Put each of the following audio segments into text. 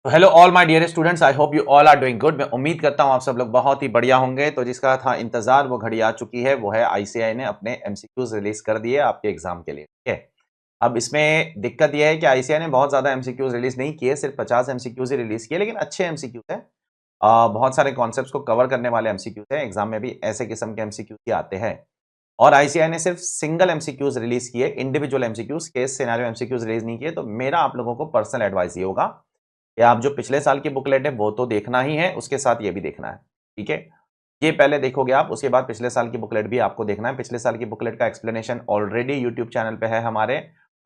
तो hello all my dear students, I hope you all are doing good. मैं उम्मीद करता हूं आप सब लोग बहुत ही बढ़िया होंगे। तो जिसका था इंतजार वो घड़ी आ चुकी है, वो है आईसीएआई ने अपने एमसीक्यूज रिलीज कर दिए आपके एग्जाम के लिए। ठीक है, अब इसमें दिक्कत यह है कि आईसीएआई ने बहुत ज्यादा एमसीक्यूज रिलीज नहीं किए, सिर्फ 50 एमसीक्यूज ही रिलीज किए, लेकिन अच्छे एमसीक्यूज है। बहुत सारे कॉन्सेप्ट्स को कवर करने वाले एमसीक्यूज है। एग्जाम में भी ऐसे किस्म के एमसीक्यूज ही आते हैं। और आईसीएआई ने सिर्फ सिंगल एमसीक्यूज रिलीज किए, individual MCQs, case scenario MCQs release नहीं किए। तो मेरा आप लोगों को पर्सनल एडवाइस ये होगा कि आप जो पिछले साल की बुकलेट है वो तो देखना ही है, उसके साथ ये भी देखना है। ठीक है, ये पहले देखोगे आप, उसके बाद पिछले साल की बुकलेट भी आपको देखना है। पिछले साल की बुकलेट का एक्सप्लेनेशन ऑलरेडी यूट्यूब चैनल पे है हमारे।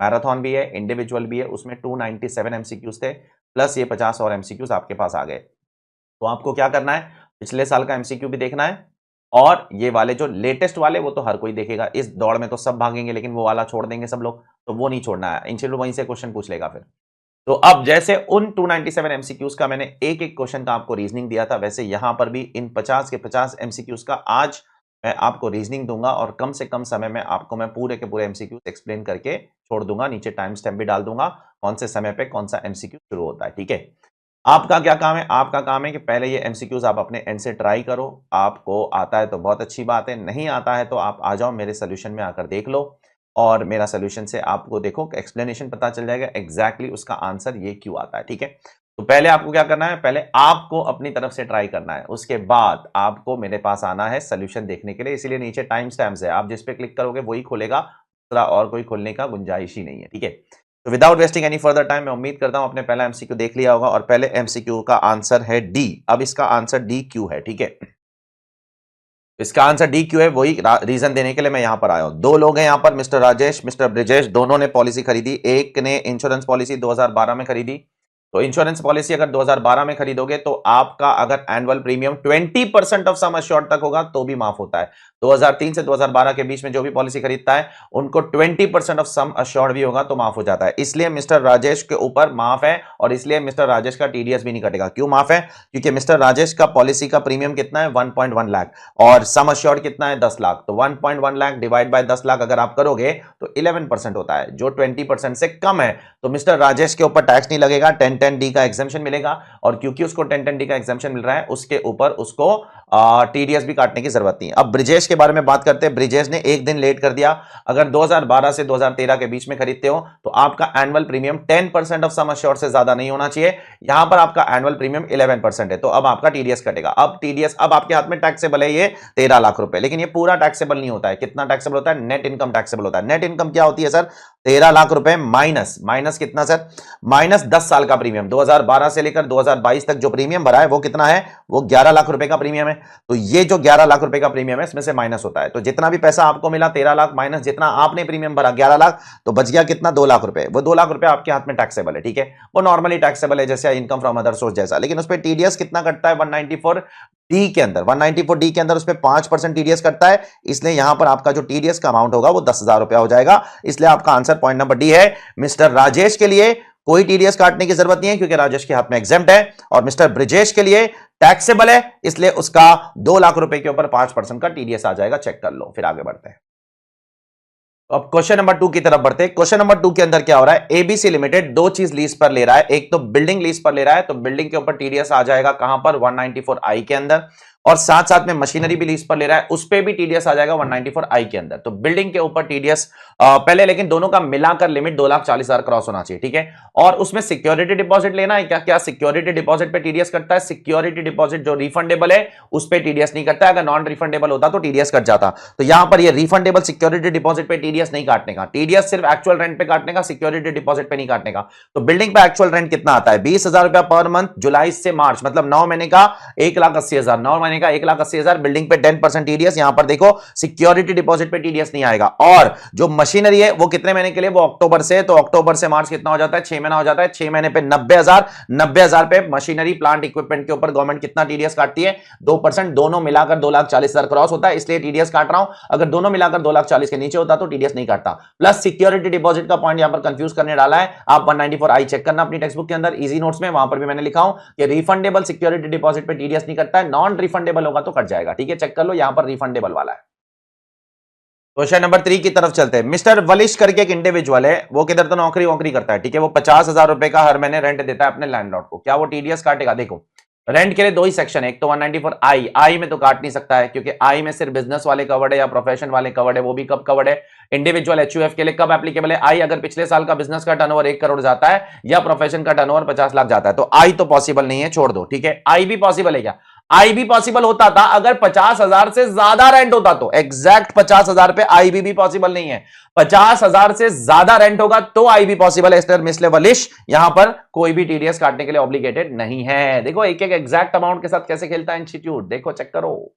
मैराथन भी है, इंडिविजुअल भी है, उसमें 297 एमसीक्यूज थे, प्लस ये 50 और एमसीक्यूज आपके पास आ गए। तो आपको क्या करना है, पिछले साल का एमसीक्यू भी देखना है, और ये वाले जो लेटेस्ट वाले वो तो हर कोई देखेगा। इस दौड़ में तो सब भागेंगे, लेकिन वो वाला छोड़ देंगे सब लोग, तो वो नहीं छोड़ना है। इंस्टीट्यूट वहीं से क्वेश्चन पूछ लेगा फिर। तो अब जैसे उन 297 एमसीक्यूज का मैंने एक एक क्वेश्चन का आपको रीजनिंग दिया था, वैसे यहां पर भी इन 50 के 50 एमसीक्यूज का आज मैं आपको रीजनिंग दूंगा, और कम से कम समय में आपको मैं पूरे के पूरे एमसीक्यूज एक्सप्लेन करके छोड़ दूंगा। नीचे टाइम स्टैम्प भी डाल दूंगा कौन से समय पे कौन सा एमसीक्यू शुरू होता है। ठीक है, आपका क्या काम है? आपका काम है कि पहले ये एमसीक्यूज आप अपने एंड से ट्राई करो। आपको आता है तो बहुत अच्छी बात है, नहीं आता है तो आप आ जाओ मेरे सोल्यूशन में आकर देख लो, और मेरा सोल्यूशन से आपको देखो एक्सप्लेनेशन पता चल जाएगा एग्जैक्टली उसका आंसर ये क्यों आता है। ठीक है, तो पहले आपको क्या करना है, पहले आपको अपनी तरफ से ट्राई करना है, उसके बाद आपको मेरे पास आना है सोल्यूशन देखने के लिए। इसीलिए नीचे टाइम स्टैम्प्स है, आप जिस पे क्लिक करोगे वही खुलेगा, दूसरा और कोई खुलने का गुंजाइश ही नहीं है। ठीक है, तो without wasting any further time, मैं उम्मीद करता हूं आपने पहला एमसीक्यू देख लिया होगा, और पहले एमसीक्यू का आंसर है डी। अब इसका आंसर डी क्यों है? ठीक है, इसका आंसर डी क्यों है, वही रीजन देने के लिए मैं यहां पर आया हूं। दो लोग हैं यहां पर, मिस्टर राजेश, मिस्टर ब्रिजेश, दोनों ने पॉलिसी खरीदी। एक ने इंश्योरेंस पॉलिसी 2012 में खरीदी। तो इंश्योरेंस पॉलिसी अगर 2012 में खरीदोगे तो आपका अगर annual premium 20% of sum assured तक होगा तो भी माफ होता है। 2003 से 2012 के बीच में जो भी पॉलिसी खरीदता है उनको 20% ऑफ सम अश्योर्ड भी होगा तो माफ हो जाता है। इसलिए मिस्टर राजेश के ऊपर माफ है, और इसलिए मिस्टर राजेश का टीडीएस भी नहीं कटेगा। क्यों माफ है? क्योंकि मिस्टर राजेश का पॉलिसी का प्रीमियम कितना है, 1.1 लाख, और सम अश्योर्ड कितना है, 10 लाख। तो 1.1 लाख डिवाइड बाय 10 लाख अगर आप करोगे तो 11% होता है, जो 20% से कम है। तो मिस्टर राजेश के ऊपर टैक्स नहीं लगेगा, 1010D का एग्जेम्पशन मिलेगा, और क्योंकि उसको 1010D का एग्जेम्पशन मिल रहा है उसके ऊपर उसको टीडीएस भी काटने की जरूरत नहीं है। अब ब्रिजेश के बारे में बात करते हैं। ब्रिजेश ने एक दिन लेट कर दिया। अगर 2012 से 2013 के बीच में खरीदते हो तो आपका annual premium 10% of sum assured से ज्यादा नहीं होना चाहिए। यहां पर आपका एनुअल प्रीमियम 11% है, तो अब आपका टीडीएस कटेगा। अब टीडीएस, अब आपके हाथ में टैक्सेबल है ये 13 लाख रुपए, लेकिन ये पूरा टैक्सेबल नहीं होता है। कितना टैक्सेबल होता है? नेट इनकम टैक्सेबल होता है। नेट इनकम क्या होती है सर? 13 लाख रुपए माइनस, माइनस कितना सर? माइनस 10 साल का प्रीमियम। 2012 से लेकर 2022 तक जो प्रीमियम भरा है वो कितना है? वो 11 लाख रुपए का प्रीमियम है। तो ये जो 11 लाख रुपए का प्रीमियम है इसमें से माइनस होता है। तो जितना भी पैसा आपको मिला 13 लाख माइनस जितना आपने प्रीमियम भरा 11 लाख, तो बच गया कितना? 2 लाख रुपए। वो 2 लाख रुपए आपके हाथ में टैक्सेबल है। ठीक है, वो नॉर्मली टैक्सेबल है जैसे इनकम फ्रॉम अदर सोर्स जैसा, लेकिन उस पर टीडीएस कितना कटता है? 194D के अंदर, 194D के अंदर उस पर 5% टीडीएस कटता है। इसलिए यहां पर आपका जो टीडीएस का अमाउंट होगा वो 10,000 रुपया हो जाएगा। इसलिए आपका आंसर पॉइंट नंबर डी है। मिस्टर राजेश के लिए कोई टीडीएस काटने की जरूरत नहीं है क्योंकि राजेश के हाथ में एग्जेम्प्ट है, और मिस्टर ब्रिजेश के लिए टैक्सेबल है, इसलिए उसका 2 लाख रुपए के ऊपर 5% का टीडीएस आ जाएगा। चेक कर लो, फिर आगे बढ़ते हैं। अब क्वेश्चन नंबर 2 की तरफ बढ़ते हैं। क्वेश्चन नंबर 2 के अंदर क्या हो रहा है? एबीसी लिमिटेड दो चीज लीज पर ले रहा है। एक तो बिल्डिंग लीज पर ले रहा है, तो बिल्डिंग के ऊपर टीडीएस आ जाएगा कहां पर? 194I के अंदर, और साथ साथ में मशीनरी भी लीज पर ले रहा है, उस पे भी टीडीएस आ जाएगा 194I के अंदर। तो बिल्डिंग के ऊपर टीडीएस पहले, लेकिन दोनों का मिलाकर लिमिट 2,40,000 क्रॉस होना चाहिए। ठीक है, और उसमें सिक्योरिटी डिपॉजिट लेना है। क्या क्या सिक्योरिटी डिपॉजिट पे टीडीएस कटता है? सिक्योरिटी डिपॉजिट जो रिफंडेबल है उस पे टीडीएस नहीं कटता है। अगर नॉन रिफंडेबल होता तो टीडीएस कट जाता। तो यहां पर ये रिफंडेबल सिक्योरिटी डिपॉजिट पे टीडीएस नहीं काटने का, टीडीएस सिर्फ एक्चुअल रेंट पे काटने का, सिक्योरिटी डिपॉजिट पे नहीं काटने का। तो बिल्डिंग पे एक्चुअल रेंट कितना आता है? 20,000 रुपया पर मंथ, जुलाई से मार्च, मतलब 9 महीने का 1,80,000, 9 महीने का 1,80,000। बिल्डिंग पे 10% टीडीएस। यहां पर देखो सिक्योरिटी डिपॉजिट पे टीडीएस नहीं आएगा। और जो मशीनरी है वो कितने महीने के लिए? वो अक्टूबर से, तो अक्टूबर से मार्च कितना हो जाता है? 6 महीना हो जाता है। 6 महीने पे 90,000, 90,000 पे मशीनरी प्लांट इक्विपमेंट के ऊपर गवर्नमेंट कितना टीडीएस काटती है? 2%। दोनों मिलाकर 2,40,000 क्रॉस होता है, इसलिए टीडीएस काट रहा हूं। अगर दोनों मिलाकर 2,40,000 के नीचे होता तो टीडीएस नहीं काटता। प्लस सिक्योरिटी डिपॉजिट का पॉइंट यहां पर कंफ्यूज करने डाला है। आप 194I चेक करना अपनी टेक्स्ट बुक के अंदर, इजी नोट्स में, वहां पर भी मैंने लिखा हूं कि रिफंडेबल सिक्योरिटी डिपॉजिट पे टीडीएस नहीं कटता है, नॉन रिफंडेबल होगा तो कट जाएगा। ठीक है, चेक कर लो, यहां पर रिफंडेबल वाला है। क्वेश्चन नंबर 3 की तरफ चलते हैं। मिस्टर वलिश करके एक इंडिविजुअल है, वो किधर तो नौकरी वोकरी करता है, ठीक है। वो 50,000 रुपए का हर महीने रेंट देता है अपने लैंडलॉर्ड को। क्या वो टीडीएस काटेगा? देखो, रेंट के लिए दो ही सेक्शन है, एक तो 194 आई में तो काट नहीं सकता है, क्योंकि आई में सिर्फ बिजनेस वाले कवर्ड है या प्रोफेशन वाले कवर्ड है। वो भी कब कवर्ड है? इंडिविजुअल एचयूएफ के लिए कब एप्लीकेबल है आई? अगर पिछले साल का बिजनेस का टर्नओवर 1 करोड़ जाता है या प्रोफेशन का टर्नओवर 50 लाख जाता है, तो आई तो पॉसिबल नहीं है, छोड़ दो, ठीक है। आई भी पॉसिबल है क्या? आई भी पॉसिबल होता था अगर 50,000 से ज्यादा रेंट होता, तो एग्जैक्ट 50,000 पे आई भी पॉसिबल नहीं है। 50,000 से ज्यादा रेंट होगा तो आई भी पॉसिबल है। मिस्टर वलिश यहां पर कोई भी टीडीएस काटने के लिए ऑब्लिगेटेड नहीं है। देखो एक एक एग्जैक्ट अमाउंट के साथ कैसे खेलता है इंस्टीट्यूट, देखो चेक करो।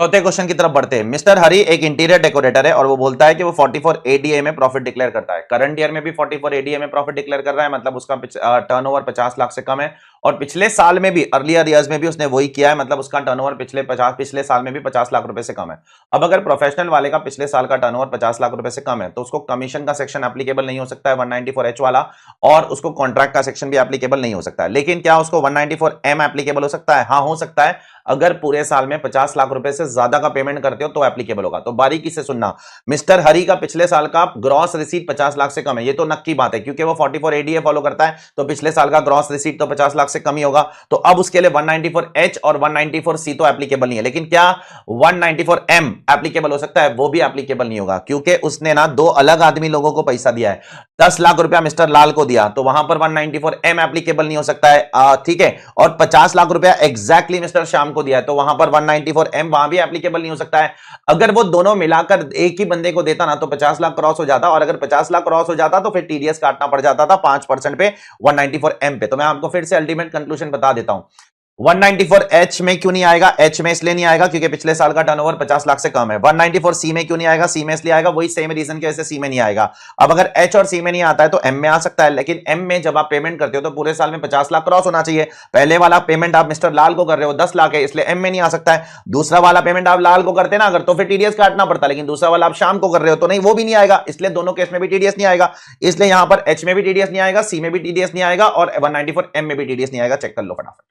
चौथे क्वेश्चन की तरफ बढ़ते हैं। मिस्टर हरी एक इंटीरियर डेकोरेटर है और वो बोलता है कि वो 44 एडीए में प्रॉफिट डिक्लेयर करता है। करंट ईयर में भी 44 एडीए में प्रॉफिट डिक्लेयर कर रहा है, मतलब उसका टर्नओवर 50 लाख से कम है। और पिछले साल में भी, अर्लियर ईयर्स में भी उसने वही किया है, मतलब उसका टर्नओवर पिछले साल में भी 50 लाख रुपए से कम है। अब अगर प्रोफेशनल वाले का पिछले साल का टर्नओवर 50 लाख रुपए से कम है, तो उसको कमीशन का सेक्शन एप्लीकेबल नहीं हो सकता है 194H वाला, और उसको कॉन्ट्रैक्ट का सेक्शन भी एप्लीकेबल नहीं हो सकता है। लेकिन क्या उसको 194M एप्लीकेबल हो सकता है? हाँ, हो सकता है। अगर पूरे साल में 50 लाख रुपए से ज्यादा का पेमेंट करते हो तो एप्लीकेबल होगा। तो बारीकी से सुनना, मिस्टर हरी का पिछले साल का ग्रॉस रिसीट 50 लाख से कम है, ये तो नक्की बात है, क्योंकि वो 44 एडीए फॉलो करता है, तो पिछले साल का ग्रॉस रिसीट तो 50 लाख से कम ही होगा। तो अब उसके लिए 194H और 194C तो एप्लीकेबल नहीं है। लेकिन क्या 194M एप्लीकेबल हो सकता है? वो भी एप्लीकेबल नहीं होगा, क्योंकि उसने ना दो अलग आदमी लोगों को पैसा दिया है। 10 लाख रुपया मिस्टर लाल को दिया, तो वहां पर 194M एप्लीकेबल नहीं हो सकता है, ठीक है। और 50 लाख रुपया एग्जैक्टली मिस्टर श्याम को दिया है, तो वहां पर 194M वहां भी एप्लीकेबल नहीं हो सकता है। अगर वो दोनों मिलाकर एक ही बंदे को देता ना, तो 50 लाख क्रॉस हो जाता, और अगर 50 लाख क्रॉस हो जाता तो फिर टीडीएस काटना पड़ जाता था 5% पे 194M पे। तो मैं आपको फिर से अल्टीमेट कंक्लूजन बता देता हूं। 194H में क्यों नहीं आएगा? H में इसलिए नहीं आएगा क्योंकि पिछले साल का टर्नओवर 50 लाख से कम है। 194C में क्यों नहीं आएगा? C में इसलिए आएगा, वही सेम रीजन की वजह से C में नहीं आएगा। अब अगर H और C में नहीं आता है तो M में आ सकता है, लेकिन M में जब आप पेमेंट करते हो तो पूरे साल में 50 लाख क्रॉस होना चाहिए। पहले वाला पेमेंट आप मिस्टर लाल को कर रहे हो 10 लाख है, इसलिए M में नहीं आ सकता है। दूसरा वाला पेमेंट आप लाल को करते ना अगर, तो फिर टीडीएस काटना पड़ता, लेकिन दूसरा वाला आप शाम को कर रहे हो तो नहीं, वो भी नहीं आएगा, इसलिए दोनों केस में भी टीडीएस नहीं आएगा। इसलिए यहां पर H में भी टीडीएस नहीं आएगा, C में भी टीडीएस नहीं आएगा, और 194M में भी टीडीएस नहीं आएगा। चेक कर लो फटाफट।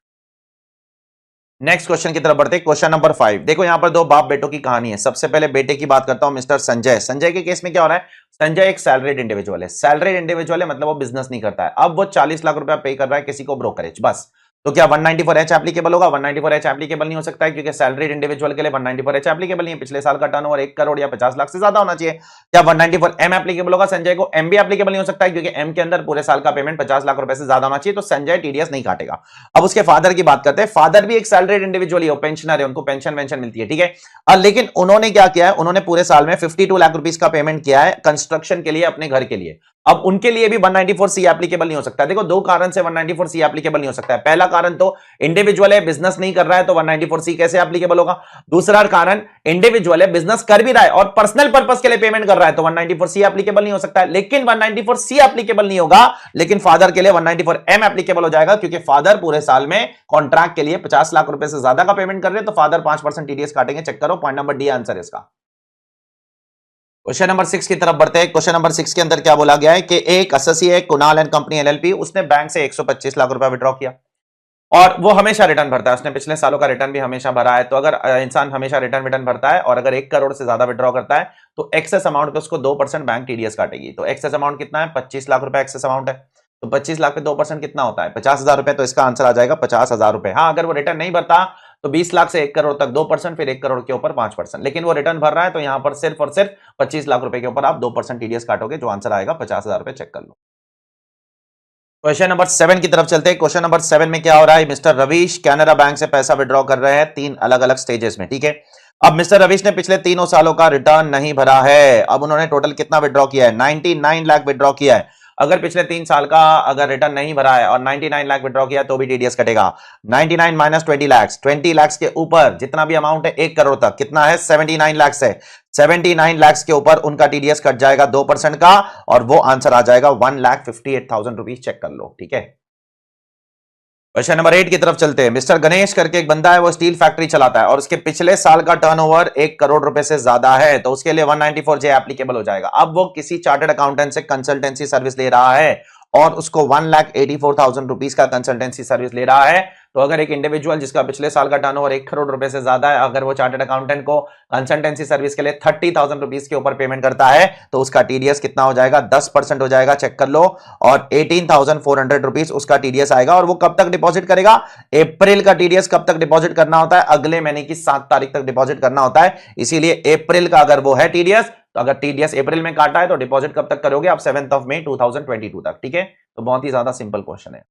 नेक्स्ट क्वेश्चन की तरफ बढ़ते हैं। Question number 5। देखो यहां पर दो बाप बेटों की कहानी है। सबसे पहले बेटे की बात करता हूं, मिस्टर संजय। संजय के केस में क्या हो रहा है? संजय एक सैलरीड इंडिविजुअल है। सैलरीड इंडिविजुअल है मतलब वो बिजनेस नहीं करता है। अब वो 40 लाख रुपया पे कर रहा है किसी को ब्रोकरेज, बस। तो क्या 194H एप्लीकेबल होगा? 194H एप्लीकेबल नहीं हो सकता है, क्योंकि सैलरीड इंडिविजुअल के लिए 194H एप्लीकेबल नहीं है। पिछले साल का टर्नओवर 1 करोड़ या 50 लाख से ज्यादा होना चाहिए। क्या 194M एप्लीकेबल होगा संजय को? M भी एप्लीकेबल नहीं हो सकता है, क्योंकि M के अंदर पूरे साल का पेमेंट 50 लाख रुपए से ज्यादा होना चाहिए, तो संजय टीडीएस नहीं काटेगा। अब उसके फादर की बात करते हैं। फादर भी एक सैलरीड इंडिविजुअल ही हो, पेंशनर है, उनको पेंशन मिलती है, ठीक है। लेकिन उन्होंने क्या किया है? उन्होंने पूरे साल में 52 लाख रुपीस का पेमेंट किया है कंस्ट्रक्शन के लिए, अपने घर के लिए। अब उनके लिए भी 194C एप्लीकेबल नहीं हो सकता। देखो दो कारण से 194C एप्लीकेबल नहीं हो सकता है। पहला कारण तो इंडिविजुअल है, बिजनेस नहीं कर रहा है, तो 194C कैसे एप्लीकेबल होगा? दूसरा कारण इंडिविजुअल है, बिजनेस कर भी रहा है और पर्सनल पर्पस के लिए पेमेंट कर रहा है, तो 194C एप्लीकेबल नहीं हो सकता है। लेकिन 194C एप्लीकेबल नहीं होगा, लेकिन फादर के लिए 194M एप्लीकेबल हो जाएगा, क्योंकि फादर पूरे साल में कॉन्ट्रैक्ट के लिए 50 लाख रुपए से ज्यादा का पेमेंट कर रहे हैं, तो फादर 5% टीडीएस काटेंगे। चेक करो, पॉइंट नंबर डी आंसर है इसका। क्वेश्चन नंबर 6 की तरफ बढ़ते हैं। क्वेश्चन नंबर 6 के अंदर क्या बोला गया है कि एक associate Kunal and company LLP, उसने बैंक से 125 लाख रुपया विड्रॉ किया और वो हमेशा रिटर्न भरता है। उसने पिछले सालों का रिटर्न भी हमेशा भरा है। तो अगर इंसान हमेशा रिटर्न भरता है और अगर 1 करोड़ से ज्यादा विड्रॉ करता है, तो एक्सेस अमाउंट पे उसको 2% बैंक टीडीएस काटेगी। तो एक्सेस अमाउंट कितना है? 25 लाख रुपए एक्सेस अमाउंट है। तो 25 लाख पे 2% कितना होता है? 50,000 रुपए। तो इसका आंसर आ जाएगा 50,000 रुपए। हाँ, अगर वो रिटर्न नहीं भरता तो 20 लाख से 1 करोड़ तक 2%, फिर 1 करोड़ के ऊपर 5%। लेकिन वो रिटर्न भर रहा है, तो यहां पर सिर्फ और सिर्फ 25 लाख रुपए के ऊपर आप 2% टीडीएस काटोगे, जो आंसर आएगा 50,000 रुपए। चेक कर लो। क्वेश्चन नंबर 7 की तरफ चलते हैं। क्वेश्चन नंबर 7 में क्या हो रहा है? मिस्टर रवीश कैनरा बैंक से पैसा विड्रॉ कर रहे हैं 3 अलग अलग स्टेजेस में, ठीक है। अब मिस्टर रवीश ने पिछले 3 सालों का रिटर्न नहीं भरा है। अब उन्होंने टोटल कितना विड्रॉ किया है? 99 लाख विड्रॉ किया है। अगर पिछले 3 साल का अगर रिटर्न नहीं भरा है और 99 लाख विड्रॉ किया तो भी टीडीएस कटेगा। 99 माइनस 20 लाख, 20 लाख के ऊपर जितना भी अमाउंट है 1 करोड़ तक कितना है? 79 लाख है। 79 लाख के ऊपर उनका टीडीएस कट जाएगा 2% का, और वो आंसर आ जाएगा 1,58,000 रुपीज। चेक कर लो, ठीक है। क्वेश्चन नंबर 8 की तरफ चलते हैं। मिस्टर गणेश करके एक बंदा है, वो स्टील फैक्ट्री चलाता है और उसके पिछले साल का टर्नओवर 1 करोड़ रुपए से ज्यादा है, तो उसके लिए 194J एप्लीकेबल हो जाएगा। अब वो किसी चार्टर्ड अकाउंटेंट से कंसल्टेंसी सर्विस ले रहा है और उसको 1,84,000 रुपीज का कंसल्टेंसी सर्विस ले रहा है। तो अगर एक इंडिविजुअल जिसका पिछले साल का टर्नओवर 1 करोड़ रुपए से ज्यादा है, अगर वो चार्टर्ड अकाउंटेंट को कंसल्टेंसी सर्विस के लिए 30,000 रुपीज के ऊपर पेमेंट करता है तो उसका टीडीएस कितना हो जाएगा? 10% हो जाएगा, चेक कर लो। और 18,400 रुपीज उसका टीडीएस आएगा। और वो कब तक डिपॉजिट करेगा? अप्रैल का टीडीएस कब तक डिपॉजिट करना होता है? अगले महीने की 7 तारीख तक डिपॉजिट करना होता है। इसीलिए अप्रैल का अगर वो है टीडीएस, तो अगर टीडीएस अप्रैल में काटा है तो डिपॉजिट कब तक करोगे आप? 7 मई 2022 तक। ठीक है, तो बहुत ही ज्यादा सिंपल क्वेश्चन है।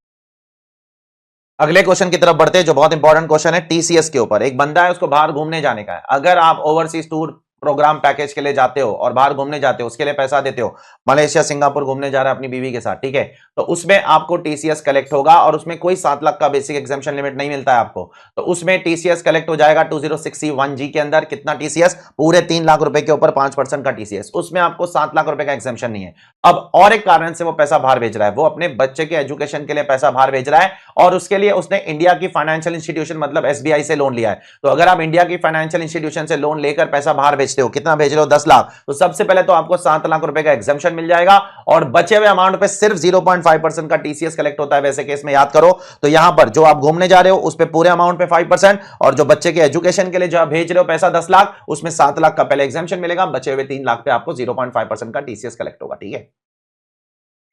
अगले क्वेश्चन की तरफ बढ़ते हैं जो बहुत इंपॉर्टेंट क्वेश्चन है टीसीएस के ऊपर। एक बंदा है, उसको बाहर घूमने जाने का है। अगर आप ओवरसीज टूर प्रोग्राम पैकेज के लिए जाते हो और बाहर घूमने जाते हो, उसके लिए पैसा देते हो, मलेशिया सिंगापुर घूमने जा रहा है अपनी बीवी के साथ, ठीक है, तो उसमें आपको टीसीएस कलेक्ट होगा और उसमें कोई 7 लाख का बेसिक एग्जामिशन लिमिट नहीं मिलता है आपको। तो उसमें टीसीएस कलेक्ट हो जाएगा 2061G के अंदर। कितना टीसीएस? पूरे 3 लाख रुपए के ऊपर 5% का टीसीएस। उसमें आपको 7 लाख रुपए का एग्जामिशन नहीं है। अब और एक कारण से वो पैसा बाहर भेज रहा है, वो अपने बच्चे के एजुकेशन के लिए पैसा बाहर भेज रहा है और उसके लिए उसने इंडिया की फाइनेंशियल इंस्टीट्यूशन मतलब एसबीआई से लोन लिया है। तो अगर आप इंडिया की फाइनेंशियल इंस्टीट्यूशन से लोन लेकर पैसा बाहर भेजते हो, कितना भेज रहे हो? 10 लाख। तो सबसे पहले तो आपको 7 लाख रुपए का एग्जामिशन मिल जाएगा और बचे हुए अमाउंट पे सिर्फ 0.5% का टीसीएस कलेक्ट होता है। वैसे केस में याद करो तो यहां पर जो आप घूमने जा रहे हो उस पे पूरे अमाउंट पे 5% और जो बच्चे के एजुकेशन के लिए जो आप भेज रहे हो पैसा 10 लाख, उसमें 7 लाख का पहले एग्जामिशन मिलेगा, बचे हुए 3 लाख पे आपको 0.5% का टीसीएस कलेक्ट होगा। ठीक है,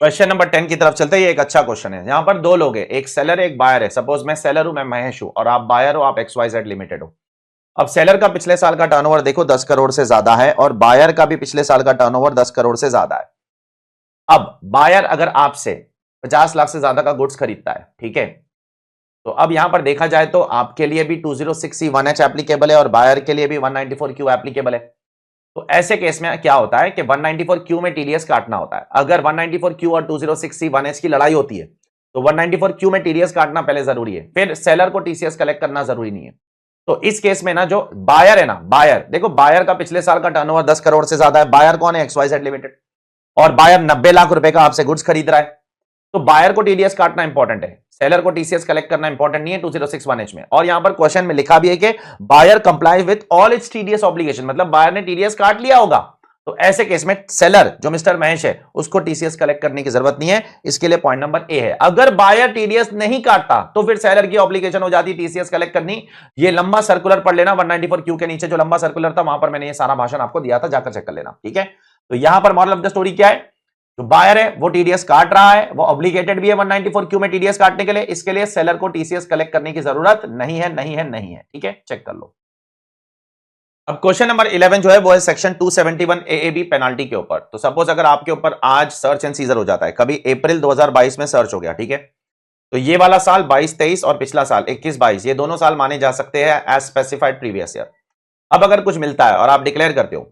क्वेश्चन नंबर 10 की तरफ चलते हैं। ये एक अच्छा क्वेश्चन है। यहां पर 2 लोग हैं, एक सेलर है एक बायर है। सपोज मैं सेलर हूं, मैं महेश हूं, और आप बायर हो, आप XYZ लिमिटेड हो। अब सेलर का पिछले साल का टर्नओवर देखो 10 करोड़ से ज्यादा है और बायर का भी पिछले साल का टर्नओवर 10 करोड़ से ज्यादा है। अब बायर अगर आपसे 50 लाख से ज्यादा का गुड्स खरीदता है, ठीक है, तो अब यहां पर देखा जाए तो आपके लिए भी 206C1H एप्लीकेबल है और बायर के लिए भी 194Q एप्लीकेबल है। तो ऐसे केस में क्या होता है कि 194Q में टीडीएस काटना होता है। अगर 194Q और 206C1H की लड़ाई होती है तो 194Q में टीडीएस काटना पहले जरूरी है, फिर सेलर को टीसीएस कलेक्ट करना जरूरी नहीं है। तो इस केस में ना जो बायर है ना, बायर देखो, बायर का पिछले साल का टर्नओवर 10 करोड़ से ज्यादा है। बायर कौन है? XYZ limited. और बायर 90 लाख रुपए का आपसे गुड्स खरीद रहा है। तो बायर को टीडीएस काटना इंपॉर्टेंट है, सेलर को टीसीएस कलेक्ट करना इंपॉर्टेंट नहीं है 206(1)H में। और यहां पर क्वेश्चन में लिखा भी है कि buyer comply with all its TDS obligation, मतलब बायर ने टीडीएस काट लिया होगा। तो ऐसे केस में सेलर जो मिस्टर महेश है उसको टीसीएस कलेक्ट करने की जरूरत नहीं है। इसके लिए पॉइंट नंबर ए है। अगर बायर टीडीएस नहीं काटता तो फिर सेलर की ऑब्लिगेशन हो जाती टीसीएस कलेक्ट करनी। ये लंबा सर्कुलर पढ़ लेना, 194Q के नीचे जो लंबा सर्कुलर था वहां पर मैंने ये सारा भाषण आपको दिया था, जाकर चेक कर लेना। ठीक है, तो यहां पर मॉरल ऑफ द स्टोरी क्या है? जो बायर है वो टीडीएस काट रहा है, वो ऑब्लिगेटेड भी है 194Q में टीडीएस काटने के लिए। इसके लिए सेलर को टीसीएस कलेक्ट करने की जरूरत नहीं है, नहीं है, नहीं है। ठीक है, चेक कर लो। अब क्वेश्चन नंबर 11 जो है वो है सेक्शन 271 AAB पेनाल्टी के ऊपर। तो सपोज अगर आपके ऊपर आज सर्च एंड सीजर हो जाता है, कभी अप्रैल 2022 में सर्च हो गया, ठीक है, तो ये वाला साल 22-23 और पिछला साल 21-22 ये दोनों साल माने जा सकते हैं एज स्पेसिफाइड प्रीवियस ईयर। अब अगर कुछ मिलता है और आप डिक्लेयर करते हो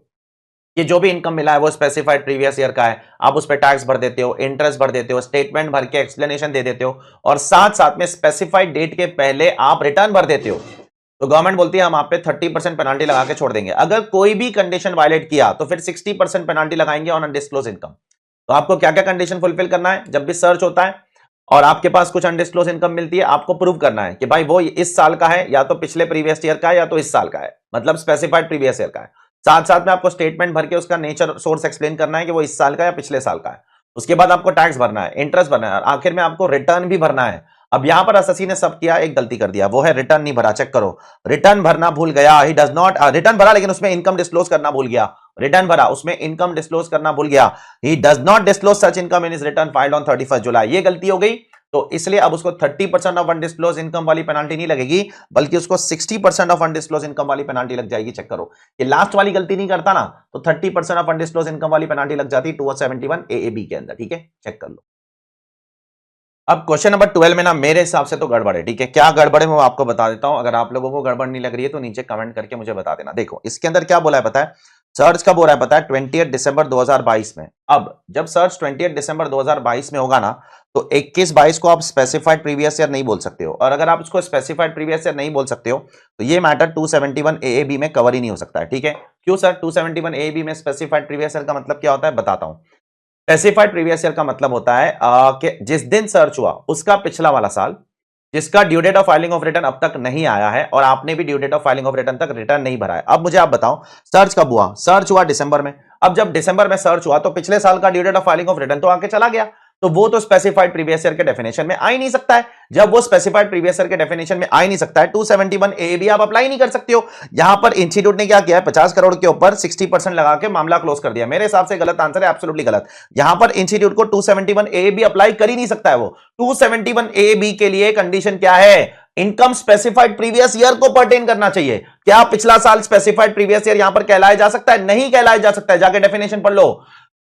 कि जो भी इनकम मिला है वो स्पेसिफाइड प्रीवियस ईयर का है, आप उस पर टैक्स भर देते हो, इंटरेस्ट भर देते हो, स्टेटमेंट भर के एक्सप्लेनेशन दे देते हो और साथ साथ में स्पेसिफाइड डेट के पहले आप रिटर्न भर देते हो, तो गवर्नमेंट बोलती है हम आप पे 30% पेनाल्टी लगा के छोड़ देंगे। अगर कोई भी कंडीशन वायलेट किया तो फिर 60% पेनाल्टी लगाएंगे ऑन अनडिस्क्लोज इनकम। तो आपको क्या क्या कंडीशन फुलफिल करना है? जब भी सर्च होता है और आपके पास कुछ अनडिस्क्लोज इनकम मिलती है, आपको प्रूव करना है कि भाई वो इस साल का है या तो पिछले प्रीवियस ईयर का है या तो इस साल का है, मतलब स्पेसिफाइड प्रीवियस ईयर का है। साथ साथ में आपको स्टेटमेंट भर के उसका नेचर सोर्स एक्सप्लेन करना है कि वो इस साल का या पिछले साल का है। उसके बाद आपको टैक्स भरना है, इंटरेस्ट भरना है, आखिर में आपको रिटर्न भी भरना है। अब यहां पर एसएससी ने सब किया, एक गलती कर दिया, वो है रिटर्न नहीं भरा। चेक करो, रिटर्न भरना भूल गया। ही डज नॉट, रिटर्न भरा लेकिन उसमें इनकम डिस्क्लोज करना भूल गया। रिटर्न भरा, उसमें इनकम डिस्क्लोज करना भूल गया। He does not disclose such income in his return filed on 31 जुलाई। ये गलती हो गई, तो इसलिए अब उसको 30% ऑफ अनडिस्क्लोज इनकम वाली पेनाल्टी नहीं लगेगी, बल्कि उसको 60% ऑफ अनडिस्क्लोज इनकम वाली पेनाल्टी लग जाएगी। चेक करो, ये लास्ट वाली गलती नहीं करता ना तो 30% ऑफ अनडिस्क्लोज इनकम वाली पेनाल्टी लग जाती 271 AAB के अंदर। ठीक है, चेक कर लो। अब क्वेश्चन नंबर 12 में ना मेरे हिसाब से तो गड़बड़ है। ठीक है, क्या गड़बड़ है मैं आपको बता देता हूं। अगर आप लोगों को गड़बड़ नहीं लग रही है तो नीचे कमेंट करके मुझे बता देना। देखो इसके अंदर क्या बोला है पता है? सर्च कब हो रहा है पता है? 28 दिसंबर 2022 में। अब जब सर्च 28 दिसंबर 2022 में होगा ना तो 21-22 को आप स्पेसिफाइड प्रीवियस ईयर नहीं बोल सकते हो, और अगर आप उसको स्पेसिफाइड प्रीवियस ईयर नहीं बोल सकते हो तो ये मैटर 271 AAB में कवर ही नहीं हो सकता है। ठीक है, क्यों सर? 271 AAB में स्पेसिफाइड प्रीवियस ईयर का मतलब क्या होता है बताता हूं। स्पेसिफाइड प्रीवियस ईयर का मतलब होता है कि जिस दिन सर्च हुआ उसका पिछला वाला साल, जिसका due date of filing of return अब तक नहीं आया है और आपने भी due date of filing of return तक रिटर्न नहीं भरा है। अब मुझे आप बताओ, सर्च कब हुआ? सर्च हुआ दिसंबर में। अब जब दिसंबर में सर्च हुआ तो पिछले साल का due date of filing of return तो आके चला गया, तो वो तो स्पेसिफाइड प्रीवियस ईयर के डेफिनेशन में आ ही नहीं सकता है। जब वो स्पेसिफाइड प्रीवियस ईयर के डेफिनेशन में आ ही नहीं सकता है, 271 ए भी आप अप्लाई नहीं कर सकते हो। यहां पर इंस्टीट्यूट ने क्या किया है, 50 करोड़ के ऊपर 60% लगा के मामला क्लोज कर दिया। मेरे हिसाब से गलत आंसर है, एब्सोल्युटली गलत। यहां पर इंस्टीट्यूट को 271 ए भी अप्लाई कर ही नहीं सकता है। वो 271 ए बी के लिए कंडीशन क्या है, इनकम स्पेसिफाइड प्रीवियस ईयर को पर्टेन करना चाहिए। क्या पिछला साल स्पेसिफाइड प्रीवियस ईयर यहां पर कहलाया जा सकता है? नहीं कहलाया जा सकता है, जाके डेफिनेशन पढ़ लो।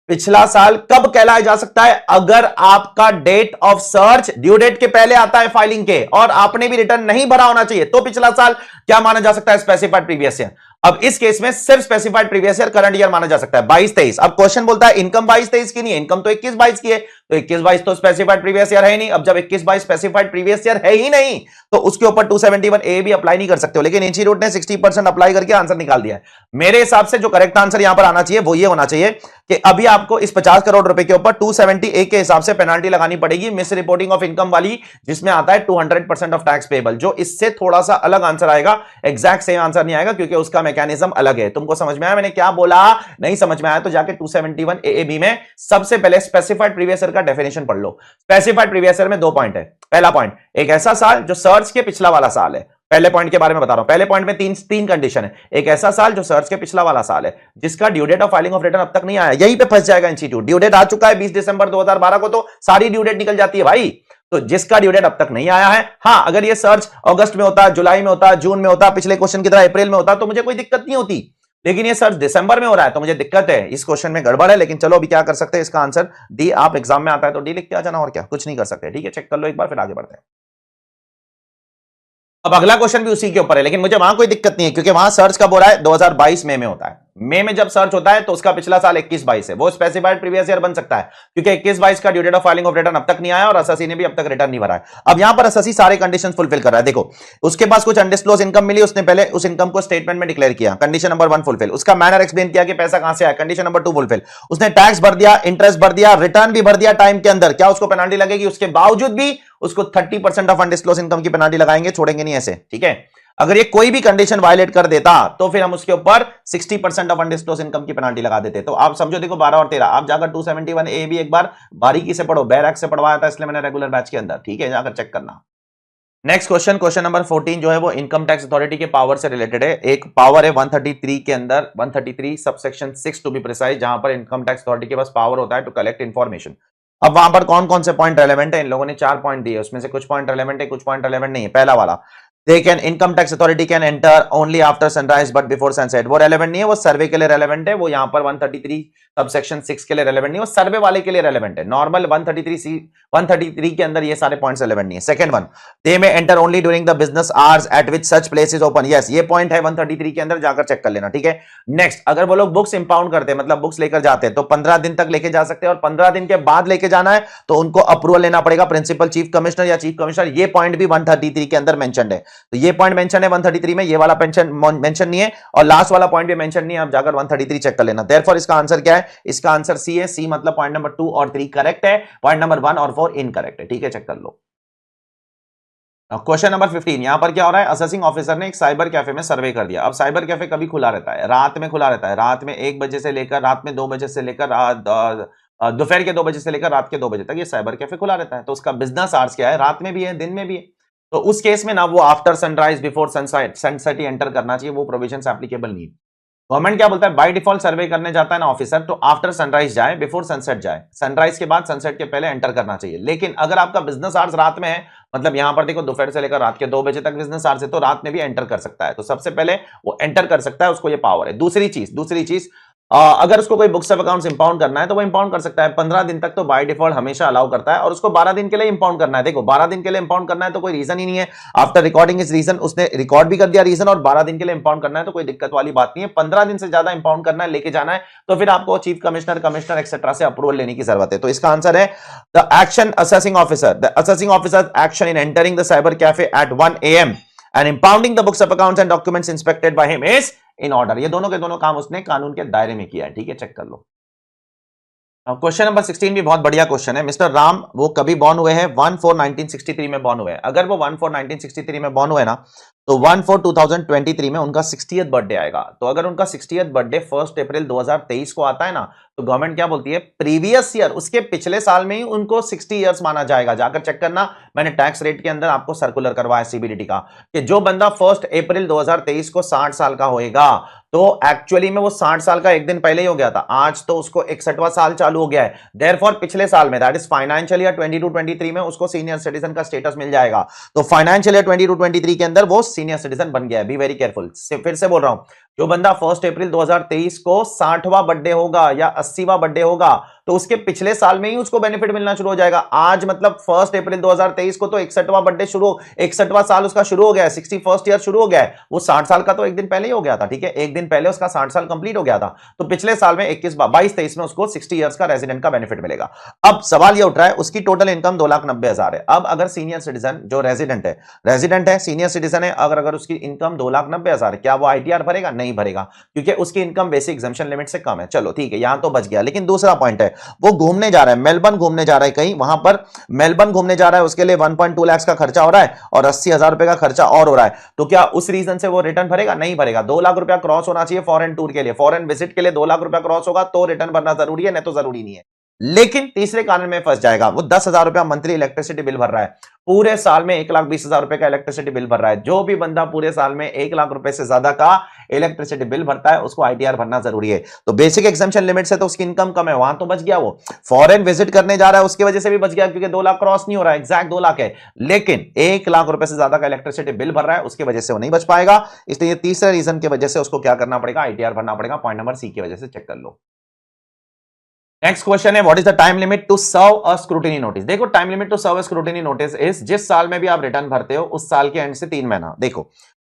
पिछला साल कब कहलाया जा सकता है? अगर आपका date of search due date के पहले आता है फाइलिंग के, और आपने भी रिटर्न नहीं भरा होना चाहिए, तो पिछला साल क्या माना जा सकता है? Specified previous year. अब इस केस में सिर्फ specified previous year current year माना जा सकता है, 22-23। अब क्वेश्चन बोलता है इनकम 22-23 की नहीं है, इनकम तो 21-22 की है, तो 21-22 तो स्पेसिफाइड प्रीवियस ईयर है ही नहीं। अब जब 21-22 स्पेसिफाइड प्रीवियस ईयर है ही नहीं, तो उसके ऊपर 271 ए भी अप्लाई नहीं कर सकते हो। लेकिन इंस्टीट्यूट ने 60% अप्लाई करके आंसर निकाल दिया है। मेरे हिसाब से जो करेक्ट आंसर यहां पर आना चाहिए वो ये होना चाहिए कि अभी आपको इस 50 करोड़ रुपए के ऊपर 270 ए के हिसाब से पेनाल्टी लगानी पड़ेगी, मिस रिपोर्टिंग ऑफ इनकम वाली, जिसमें आता है 200% ऑफ टैक्स पेबल। जो इससे थोड़ा सा अलग आंसर आएगा, एग्जैक्ट सेम आंसर नहीं आएगा, क्योंकि उसका मैकेनिज्म अलग है। तुमको समझ में आया मैंने क्या बोला? नहीं समझ में आया तो जाके 271 ए बी में सबसे पहले स्पेसिफाइड प्रीवियस ईयर का डेफिनेशन पढ़ लो। स्पेसिफाइड प्रीवियस ईयर में 2 पॉइंट है। पहला पॉइंट, एक ऐसा साल जो सर्च के पिछला वाला साल है। पहले पॉइंट के बारे में बता रहा हूं। पहले पॉइंट में तीन कंडीशन है। एक ऐसा साल जो सर्च के पिछला वाला साल है, जिसका due date of filing of return अब तक नहीं आया। यहीं पे फंस जाएगा इंस्टीट्यूट। ड्यू डेट आ चुका है 20 दिसंबर 2012 को, तो सारी ड्यू डेट निकल जाती है भाई। तो जिसका ड्यू डेट अब तक नहीं आया है, हां अगर ये सर्च अगस्त में होता, जुलाई में होता, जून में होता, पिछले क्वेश्चन की तरह अप्रैल में होता, तो मुझे कोई दिक्कत नहीं होती। लेकिन ये सर्च दिसंबर में हो रहा है तो मुझे दिक्कत है। इस क्वेश्चन में गड़बड़ है, लेकिन चलो अभी क्या कर सकते हैं, इसका आंसर डी। आप एग्जाम में आता है तो डी लिख के आ जाना, और क्या, कुछ नहीं कर सकते। ठीक है, चेक कर लो एक बार, फिर आगे बढ़ते हैं। अब अगला क्वेश्चन भी उसी के ऊपर है, लेकिन मुझे वहां कोई दिक्कत नहीं है, क्योंकि वहां सर्च कब हो रहा है? 2022 मई में होता है। मई में जब सर्च होता है तो उसका पिछला साल 21-22 है, वो स्पेसिफाइड प्रीवियस ईयर बन सकता है, क्योंकि 21-22 का due date of filing of return अब तक नहीं आया, और एसएससी ने भी अब तक रिटर्न नहीं भरा है। अब यहां पर एसएससी सारे कंडीशन फुलफिल कर रहा है। देखो, उसके पास कुछ अनडिस्क्लोज इनकम मिली, उसने पहले उस इनकम को स्टेटमेंट में डिक्लेयर किया, कंडीशन नंबर 1 फुलफिल। उसका मैनर एक्सप्लेन किया कि पैसा कहां से आया, कंडीशन नंबर 2 फुलफिल। उसने टैक्स भर दिया, इंटरेस्ट भर दिया, रिटर्न भी भर दिया टाइम के अंदर, क्या उसको पेनाल्टी लगेगी? उसके बावजूद भी उसको 30% ऑफ अनडिस्क्लोज इनकम की पेनाल्टी लगाएंगे, छोड़ेंगे नहीं ऐसे। ठीक है, अगर ये कोई भी कंडीशन वायलेट कर देता तो फिर हम उसके ऊपर 60% ऑफ अनडिस्क्लोज इनकम की पेनाल्टी लगा देते। तो आप समझो, देखो 12 और 13, आप जाकर 271 ए भी एक बार बारीकी से पढ़ो, बैरक से पढ़वाया था इसलिए मैंने रेगुलर बैच के अंदर। ठीक है, जाकर चेक करना। नेक्स्ट क्वेश्चन, क्वेश्चन नंबर 14 जो है वो इनकम टैक्स अथॉरिटी के पावर से रिलेटेड है। एक पावर है 133 के अंदर, 133 सबसेक्शन 6 टू बी प्रिसाइज, जहां पर इनकम टैक्स अथॉरिटी के पास पावर होता है टू कलेक्ट इन्फॉर्मेशन। अब वहां पर कौन कौन से पॉइंट रेलेवेंट है? इन लोगों ने 4 पॉइंट दिए, उसमें से कुछ पॉइंट रेलेवेंट है, कुछ पॉइंट रेलेवेंट नहीं है। पहला वाला, they can income tax authority can enter only after sunrise but before sunset, वो रेलेवेंट नहीं है, वो सर्वे के लिए रेलेवेंट है। वो यहां पर 133 सबसेक्शन 6 के लिए रेलेवेंट नहीं है, वो सर्वे वाले के लिए रेलेवेंट है। नॉर्मल 133 के अंदर ये सारे पॉइंट्स रेलेवेंट नहीं है। सेकंड वन, दे में enter only during the business hours eight which such place is open, yes ये पॉइंट है 133 के अंदर, जाकर चेक कर लेना। ठीक है, नेक्स्ट, अगर वो लोग बुक्स इंपाउंड करते हैं, मतलब बुक्स लेकर जाते हैं, तो 15 दिन तक लेके जा सकते हैं, और 15 दिन के बाद लेके जाना है तो उनको अप्रूवल लेना पड़ेगा प्रिंसिपल चीफ कमिश्नर या चीफ कमिश्नर। ये पॉइंट भी 133 के अंदर मेंशन्ड है। तो ये पॉइंट मेंशन है 133 में, ये वाला मेंशन नहीं है, और लास्ट वाला पॉइंट भी मेंशन नहीं है। आप जाकर 133 चेक कर लेना। देयरफॉर इसका आंसर क्या है? इसका आंसर सी है। सी मतलब पॉइंट नंबर 2 और 3 करेक्ट है, पॉइंट नंबर 1 और 4 इनकरेक्ट है। ठीक है, चेक कर लो। क्वेश्चन नंबर 15, यहां पर क्या हो रहा है? असेसिंग ऑफिसर ने एक साइबर कैफे में सर्वे कर दिया। अब साइबर कैफे कभी खुला रहता है? रात में खुला रहता है। रात में 1 बजे से लेकर रात में 2 बजे से लेकर दोपहर के 2 बजे से लेकर रात के 2 बजे तक ये साइबर कैफे खुला रहता है। तो उसका बिजनेस आवर्स क्या है? रात में भी है, दिन में भी है। तो उस केस में ना वो आफ्टर सनराइज बिफोर सनसेट ही एंटर करना चाहिए, वो प्रोविजन एप्लीकेबल नहीं है। गवर्नमेंट क्या बोलता है? बाय डिफॉल्ट सर्वे करने जाता है ना ऑफिसर, तो आफ्टर सनराइज जाए, बिफोर सनसेट जाए। सनराइज के बाद सनसेट के पहले एंटर करना चाहिए। लेकिन अगर आपका बिजनेस आवर्स रात में है, मतलब यहां पर देखो दोपहर से लेकर रात के 2 बजे तक बिजनेस आवर्स है, तो रात में भी एंटर कर सकता है। तो सबसे पहले वो एंटर कर सकता है, उसको ये पावर है। दूसरी चीज अगर उसको कोई बुक्स ऑफ अकाउंट्स इंपाउंड करना है तो वो इंपाउंड कर सकता है। 15 दिन तक तो बाय डिफॉल्ट हमेशा अलाउ करता है, और उसको 12 दिन के लिए इंपाउंड करना है। देखो 12 दिन के लिए इंपाउंड करना है तो कोई रीजन ही नहीं है। आफ्टर रिकॉर्डिंग इस रीजन, उसने रिकॉर्ड भी कर दिया रीजन, और 12 दिन के लिए इंपाउंड करना है तो कोई दिक्कत वाली बात नहीं है। 15 दिन से ज्यादा इंपाउंड करना है, लेके जाना है, तो फिर आपको चीफ कमिश्नर एक्सेट्रा से अप्रूवल लेने की जरूरत है। तो इसका आंसर है the action assessing officer, the assessing officer action in entering the cyber cafe at 1 AM and impounding the books of accounts and documents inspected by him is in order। ये दोनों के दोनों काम उसने कानून के दायरे में किया है। ठीक है, चेक कर लो। क्वेश्चन नंबर 16 भी बहुत बढ़िया क्वेश्चन है। मिस्टर राम वो कभी बॉर्न हुए हैं? 1/4/1963 में बॉर्न हुए हैं। अगर वो 1/4/1963 में बॉर्न हुए ना, तो 1/4/2023 में उनका 60th बर्थडे आएगा। तो अगर उनका 60th बर्थडे 1 अप्रैल 2023 को आता है ना, तो गवर्नमेंट क्या बोलती है, प्रीवियस ईयर, उसके पिछले साल में ही उनको 60 इयर्स माना जाएगा। जाकर चेक करना, मैंने टैक्स रेट के अंदर आपको सर्कुलर करवाया सीबीडीटी का, कि जो बंदा 1 अप्रैल 2023 को 60 साल का होएगा, तो एक्चुअली में वो 60 साल का एक दिन पहले ही हो गया था, आज तो उसको 61वां साल चालू हो गया है। देयरफॉर पिछले साल में, दैट इज फाइनेंशियल ईयर 22-23 में उसको सीनियर सिटीजन का स्टेटस मिल जाएगा। तो फाइनेंशियल ईयर 22-23 के अंदर वो सीनियर सिटीजन बन गया है। Be very careful. फिर से बोल रहा हूं, जो बंदा 1 अप्रैल 2023 को 60वां बर्थडे होगा या 80वां बर्थडे होगा, तो उसके पिछले साल में ही उसको बेनिफिट मिलना शुरू हो जाएगा। आज मतलब 1 अप्रैल 2023 को तो 61वां बर्थडे शुरू, 61वां साल उसका शुरू हो गया है, 61st ईयर शुरू हो गया है। वो 60 साल का तो एक दिन पहले ही हो गया था, ठीक है, एक दिन पहले उसका 60 साल कंप्लीट हो गया था। तो पिछले साल में 22-23 में उसको 60 ईयर्स का रेजिडेंट का बेनिफिट मिलेगा। अब सवाल ये उठ रहा है, उसकी टोटल इनकम 2,90,000 है। अब अगर सीनियर सिटीजन जो रेजिडेंट है, सीनियर सिटीजन है, अगर उसकी इनकम 2,90,000 है, क्या वो आईटीआर भरेगा? नहीं भरेगा, क्योंकि उसकी इनकम बेसिक एग्जम्पशन लिमिट से कम है। चलो ठीक है, यहां तो बच गया। लेकिन दूसरा पॉइंट है, वो घूमने जा रहा है, मेलबर्न घूमने जा रहा है, कहीं वहां पर मेलबर्न घूमने जा रहा है, उसके लिए 1.2 लाख का खर्चा हो रहा है और 80,000 रुपए का खर्चा और हो रहा है। तो क्या उस रीजन से वो रिटर्न भरेगा? नहीं भरेगा। 2 लाख रुपया क्रॉस होना चाहिए फॉरेन टूर के लिए, फॉरेन विजिट के लिए 2 लाख रुपया क्रॉस होगा तो रिटर्न भरना जरूरी है, नहीं तो जरूरी नहीं है। लेकिन तीसरे कारण में फंस जाएगा, वो 10,000 रुपया मंथली इलेक्ट्रिसिटी बिल भर रहा है, पूरे साल में 1,20,000 रुपए का इलेक्ट्रिसिटी बिल भर रहा है। जो भी बंदा पूरे साल में 1 लाख रुपए से ज्यादा का इलेक्ट्रिसिटी बिल भरता है, उसको आईटीआर भरना जरूरी है। तो बेसिक एग्जम्पशन लिमिट से तो उसकी इनकम कम है, वहां तो बच गया। वो फॉरेन विजिट करने जा रहा है, उसकी वजह से भी बच गया, क्योंकि 2 लाख क्रॉस नहीं हो रहा है, एग्जैक्ट 2 लाख है। लेकिन 1 लाख रुपए से ज्यादा का इलेक्ट्रिसिटी बिल भर रहा है, उसकी वजह से वो नहीं बच पाएगा। इसलिए तीसरे रीजन की वजह से उसको क्या करना पड़ेगा? आईटीआर भरना पड़ेगा। पॉइंट नंबर सी की वजह से चेक कर लो। नेक्स्ट क्वेश्चन है, what is the time limit to serve a scrutiny notice. देखो, time limit to serve a scrutiny notice is, जिस साल में भी आप रिटर्न भरते हो उस साल के एंड से 3 महीना। देखो,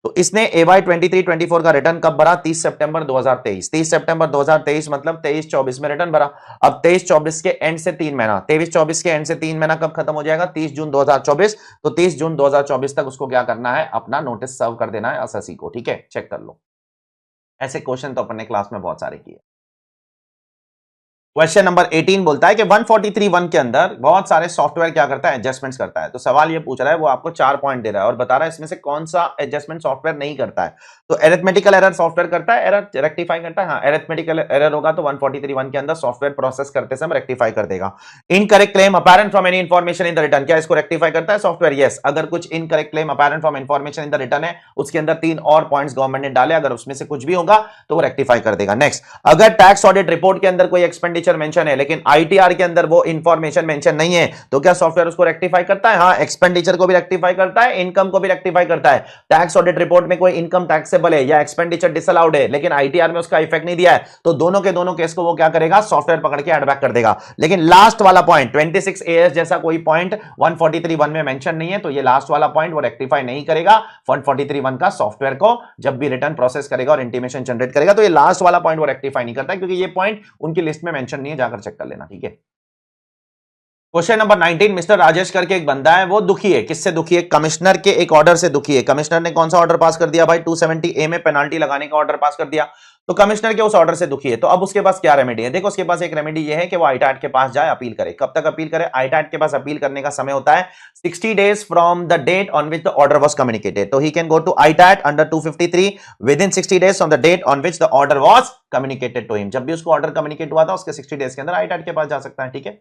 तो इसने AY 23-24 का रिटर्न कब भरा? 30 सितंबर 2023। 30 सितंबर 2023 मतलब 23-24 में रिटर्न भरा। अब 23-24 के एंड से 3 महीना, 23-24 के एंड से 3 महीना कब खत्म हो जाएगा? 30 जून 2024। तो 30 जून 2024 तक उसको क्या करना है? अपना नोटिस सर्व कर देना है एसएससी को, ठीक है, चेक कर लो। ऐसे क्वेश्चन तो अपन ने क्लास में बहुत सारे किए। क्वेश्चन नंबर 18 बोलता है कि 143(1) के अंदर बहुत सारे सॉफ्टवेयर क्या करता है? एडजस्टमेंट्स करता है। तो सवाल ये पूछ रहा है, वो आपको 4 पॉइंट दे रहा है और बता रहा है इसमें से कौन सा एडजस्टमेंट सॉफ्टवेयर नहीं करता है। तो एरिथमेटिकल एरर सॉफ्टवेयर करता है, एरर रेक्टिफाई करता है। हाँ, एरिथमेटिकल एरर होगा तो 143(1) के अंदर सॉफ्टवेयर प्रोसेस करते समय रेक्टिफाई कर देगा। Incorrect claim apparent from any information in the return, क्या इसको रेक्टिफाई करता है सॉफ्टवेयर? यस। अगर कुछ incorrect claim apparent from information in the return है, उसके अंदर 3 और पॉइंट्स गवर्नमेंट ने डाले, अगर उसमें से कुछ भी होगा तो वो रेक्टिफाई कर देगा। नेक्स्ट, अगर टैक्स ऑडिट रिपोर्ट के अंदर कोई एक्सपेंडिचर मेंशन है लेकिन आईटीआर के अंदर वो इंफॉर्मेशन मेंशन नहीं है, तो क्या सॉफ्टवेयर उसको रेक्टिफाई करता है? हाँ, एक्सपेंडिचर को भी रेक्टिफाई करता है, इनकम को भी रेक्टिफाई करता है। टैक्स ऑडिट रिपोर्ट में कोई इनकम टैक्सेबल है या एक्सपेंडिचर डिसअलाउड है, लेकिन आईटीआर में उसका इफेक्ट नहीं दिया है, तो दोनों के दोनों केस को वो क्या करेगा? सॉफ्टवेयर पकड़ के एड बैक कर देगा। लेकिन लास्ट वाला पॉइंट 26AS जैसा कोई पॉइंट 143(1) में मेंशन नहीं है, तो ये लास्ट वाला पॉइंट वो रेक्टिफाई नहीं करेगा। 143(1) का सॉफ्टवेयर को जब भी रिटर्न प्रोसेस करेगा और इंटीमेशन जनरेट करेगा, तो ये लास्ट वाला पॉइंट वो रेक्टिफाई नहीं करता, क्योंकि ये पॉइंट उनकी लिस्ट में मेंशन नहीं है, जाकर चेक कर लेना, ठीक है। क्वेश्चन नंबर 19, मिस्टर राजेश करके एक बंदा है, वो दुखी है। किससे दुखी है? कमिश्नर के एक ऑर्डर से दुखी है। कमिश्नर ने कौन सा ऑर्डर पास कर दिया भाई? 270A में पेनाल्टी लगाने का ऑर्डर पास कर दिया। तो कमिश्नर के उस ऑर्डर से दुखी है, तो अब उसके पास क्या रेमेडी है? देखो, उसके पास एक रेमेडी ये है कि वो आईटैट के पास जाए, अपील करे। कब तक अपील करे? आईटैट के पास अपील करने का समय होता है 60 days from the date on which the order was communicated. तो he can go to ITAT under 253 within 60 days from the date on which the order was communicated to him. जब भी उसको order communicate हुआ था, उसके 60 days के अंदर आईटैट के पास जा सकता है, ठीक है।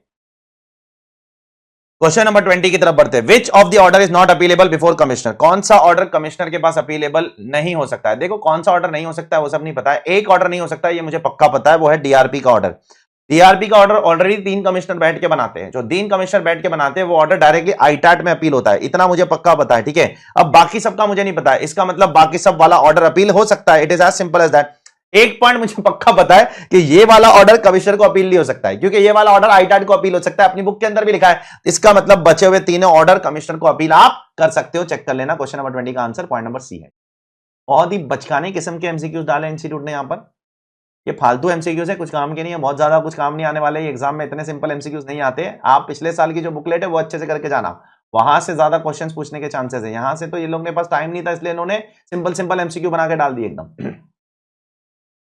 क्वेश्चन नंबर 20 की तरफ बढ़ते हैं। Which of the order is not appealable before commissioner? कौन सा ऑर्डर कमिश्नर के पास अपीलेबल नहीं हो सकता है? देखो, कौन सा ऑर्डर नहीं हो सकता है वो सब नहीं पता है। एक ऑर्डर नहीं हो सकता है, ये मुझे पक्का पता है, वो है डीआरपी का ऑर्डर। डीआरपी का ऑर्डर ऑलरेडी 3 कमिश्नर बैठ के बनाते हैं। जो 3 कमिश्नर बैठ के बनाते हैं, वो ऑर्डर डायरेक्टली आईटैट में अपील होता है, इतना मुझे पक्का पता है, ठीक है। अब बाकी सबका मुझे नहीं पता है, इसका मतलब बाकी सब वाला ऑर्डर अपील हो सकता है। It is as simple as that. एक पॉइंट मुझे पक्का पता है कि ये वाला ऑर्डर कमिश्नर को अपील नहीं हो सकता है, क्योंकि ये वाला ऑर्डर आईटैट को अपील हो सकता है, अपनी बुक के अंदर भी लिखा है। इसका मतलब बचे हुए तीनों ऑर्डर कमिश्नर को अपील आप कर सकते हो, चेक कर लेना। क्वेश्चन नंबर 20 का आंसर पॉइंट नंबर सी है। बहुत ही बचकाने किस्म के एमसीक्यूज डाले इंस्टीट्यूट ने यहां पर। ये फालतू एमसीक्यूज है, कुछ काम के नहीं है, बहुत ज्यादा कुछ काम नहीं आने वाले। एग्जाम में इतने सिंपल एमसीक्यूज नहीं आते। आप पिछले साल की जो बुकलेट है वो अच्छे से करके जाना, वहां से ज्यादा क्वेश्चंस पूछने के चांसेस है। यहां से तो ये लोगों के पास टाइम नहीं था, इसलिए इन्होंने सिंपल एमसीक्यू बना के डाल दिए एकदम।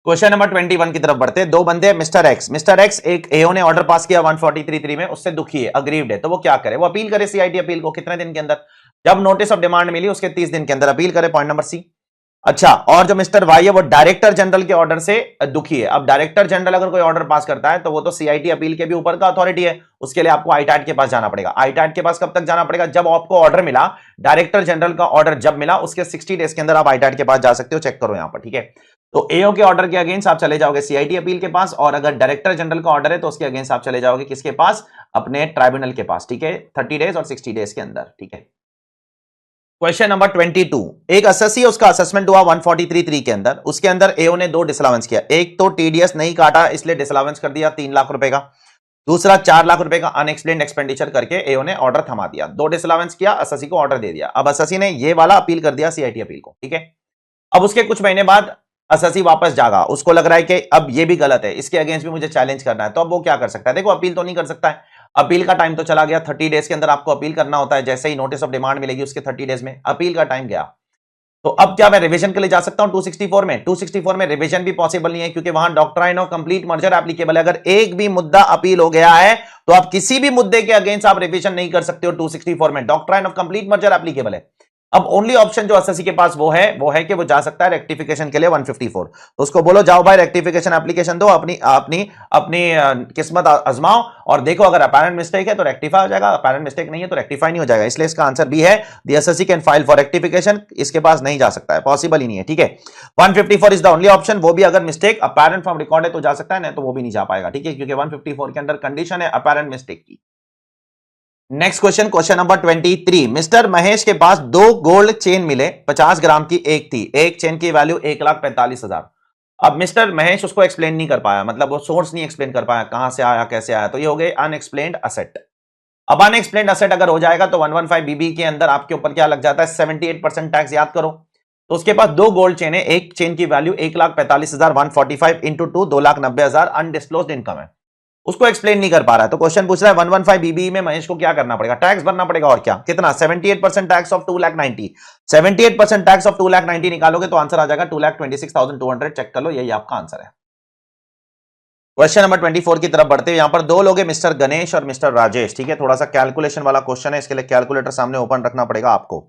क्वेश्चन नंबर 21 की तरफ बढ़ते हैं। दो बंदे मिस्टर एक्स एक एओ ने ऑर्डर पास किया 143.3 में, उससे दुखी है, अग्रीव्ड है, तो वो क्या करे? वो अपील करे सीआईटी अपील को कितने दिन के अंदर? जब नोटिस ऑफ डिमांड मिली उसके 30 दिन के अंदर अपील करे, पॉइंट नंबर सी। अच्छा, और जो मिस्टर वाई है वो डायरेक्टर जनरल के ऑर्डर से दुखी है। अब डायरेक्टर जनरल अगर कोई ऑर्डर पास करता है तो वो तो सीआईटी अपील के भी ऊपर का अथॉरिटी है, उसके लिए आपको आईटैट के पास जाना पड़ेगा। आईटैट के पास कब तक जाना पड़ेगा? जब आपको ऑर्डर मिला, डायरेक्टर जनरल का ऑर्डर जब मिला उसके 60 डेज के अंदर आप आईटैट के पास जा सकते हो। चेक करो यहां पर, ठीक है। तो एओ के ऑर्डर के अगेंस्ट आप चले जाओगे सीआईटी अपील के पास, और अगर डायरेक्टर जनरल का ऑर्डर है तो उसके अगेंस्ट आप चले जाओगे किसके पास? अपने ट्राइब्यूनल के पास, ठीक है, 30 डेज और 60 डेज के अंदर, ठीक है। क्वेश्चन नंबर 22, एक एसएससी उसका असेसमेंट हुआ 143.3 के अंदर, उसके अंदर एओ ने दो डिसअलाउंस किया। एक तो टीडीएस नहीं काटा इसलिए डिसअलाउंस कर दिया 3 लाख रुपए का, दूसरा 4 लाख रुपए का अनएक्सप्लेन्ड एक्सपेंडिचर करके एओ ने ऑर्डर थमा दिया। दो डिसअलाउंस किया, एसएससी को ऑर्डर दे दिया। अब एसएससी ने ये वाला अपील कर दिया सीआईटी अपील को, ठीक है। अब उसके कुछ महीने बाद एसएससी वापस जागा, उसको लग रहा है कि अब ये भी गलत है, इसके अगेंस्ट भी मुझे चैलेंज करना है, तो अब वो क्या कर सकता है? देखो, अपील तो नहीं कर सकता है, अपील का टाइम तो चला गया, 30 डेज के अंदर आपको अपील करना होता है, जैसे ही नोटिस ऑफ डिमांड मिलेगी उसके 30 डेज में अपील का टाइम गया। तो अब क्या मैं रिवीजन के लिए जा सकता हूं 264 में? 264 में रिवीजन भी पॉसिबल नहीं है, क्योंकि वहां doctrine of complete merger applicable है। अगर एक भी मुद्दा अपील हो गया है तो आप किसी भी मुद्दे के अगेंस्ट आप रिवीजन नहीं कर सकते हो 264 में, doctrine of complete merger applicable है। अब ओनली ऑप्शन जो एसएससी के पास वो है कि वो जा सकता है रेक्टिफिकेशन के लिए 154। तो उसको बोलो जाओ भाई रेक्टिफिकेशन एप्लीकेशन दो, अपनी अपनी अपनी किस्मत आजमाओ और देखो, अगर अपैरेंट मिस्टेक है तो रेक्टिफाई हो जाएगा, अपैरेंट मिस्टेक नहीं है तो रेक्टिफाई नहीं हो जाएगा। इसलिए इसका आंसर बी है, the assessee can file for rectification. इसके पास नहीं जा सकता है, पॉसिबल ही नहीं है, ठीक है। 154 इज द ओनली ऑप्शन, वो भी अगर मिस्टेक अपैरेंट फ्रॉम रिकॉर्ड है तो जा सकता है, नहीं तो वो भी नहीं जा पाएगा, ठीक है, क्योंकि 154 के अंदर कंडीशन है अपैरेंट मिस्टेक की। Next question, question number 23, mister Mahesh के पास दो गोल्ड चेन मिले, 50 ग्राम की एक थी, एक चेन की वैल्यू 1,45,000। अब मिस्टर महेश उसको एक्सप्लेन नहीं कर पाया, मतलब वो सोर्स नहीं एक्सप्लेन कर पाया, कहां से आया कैसे आया, तो ये हो गए अनएक्सप्लेन्ड असेट। अब अनएक्सप्लेन्ड असेट अगर हो जाएगा तो 115 बीबी के अंदर आपके ऊपर क्या लग जाता है? 78% टैक्स। याद करो, तो उसके पास दो गोल्ड चेन है, एक चेन की वैल्यू 1,45,000, 145 इंटू 2, 2,90,000 अनडिस्क्लोज्ड इनकम है, उसको एक्सप्लेन नहीं कर पा रहा है। तो क्वेश्चन पूछ रहा है 115 बीबी में महेश को क्या करना पड़ेगा? टैक्स भरना पड़ेगा, और क्या, कितना? 78% टैक्स ऑफ 2,90,000, 78% टैक्स ऑफ 2,90,000 निकालोगे तो आंसर आ जाएगा 2,26,200। चेक कर लो, यही आपका आंसर है। क्वेश्चन नंबर 24 की तरफ बढ़ते हैं। यहां पर दो लोग हैं, मिस्टर गणेश और मिस्टर राजेश, ठीक है। थोड़ा सा कैलकुलेशन वाला क्वेश्चन है, इसके लिए कैलकुलेटर सामने ओपन रखना पड़ेगा आपको।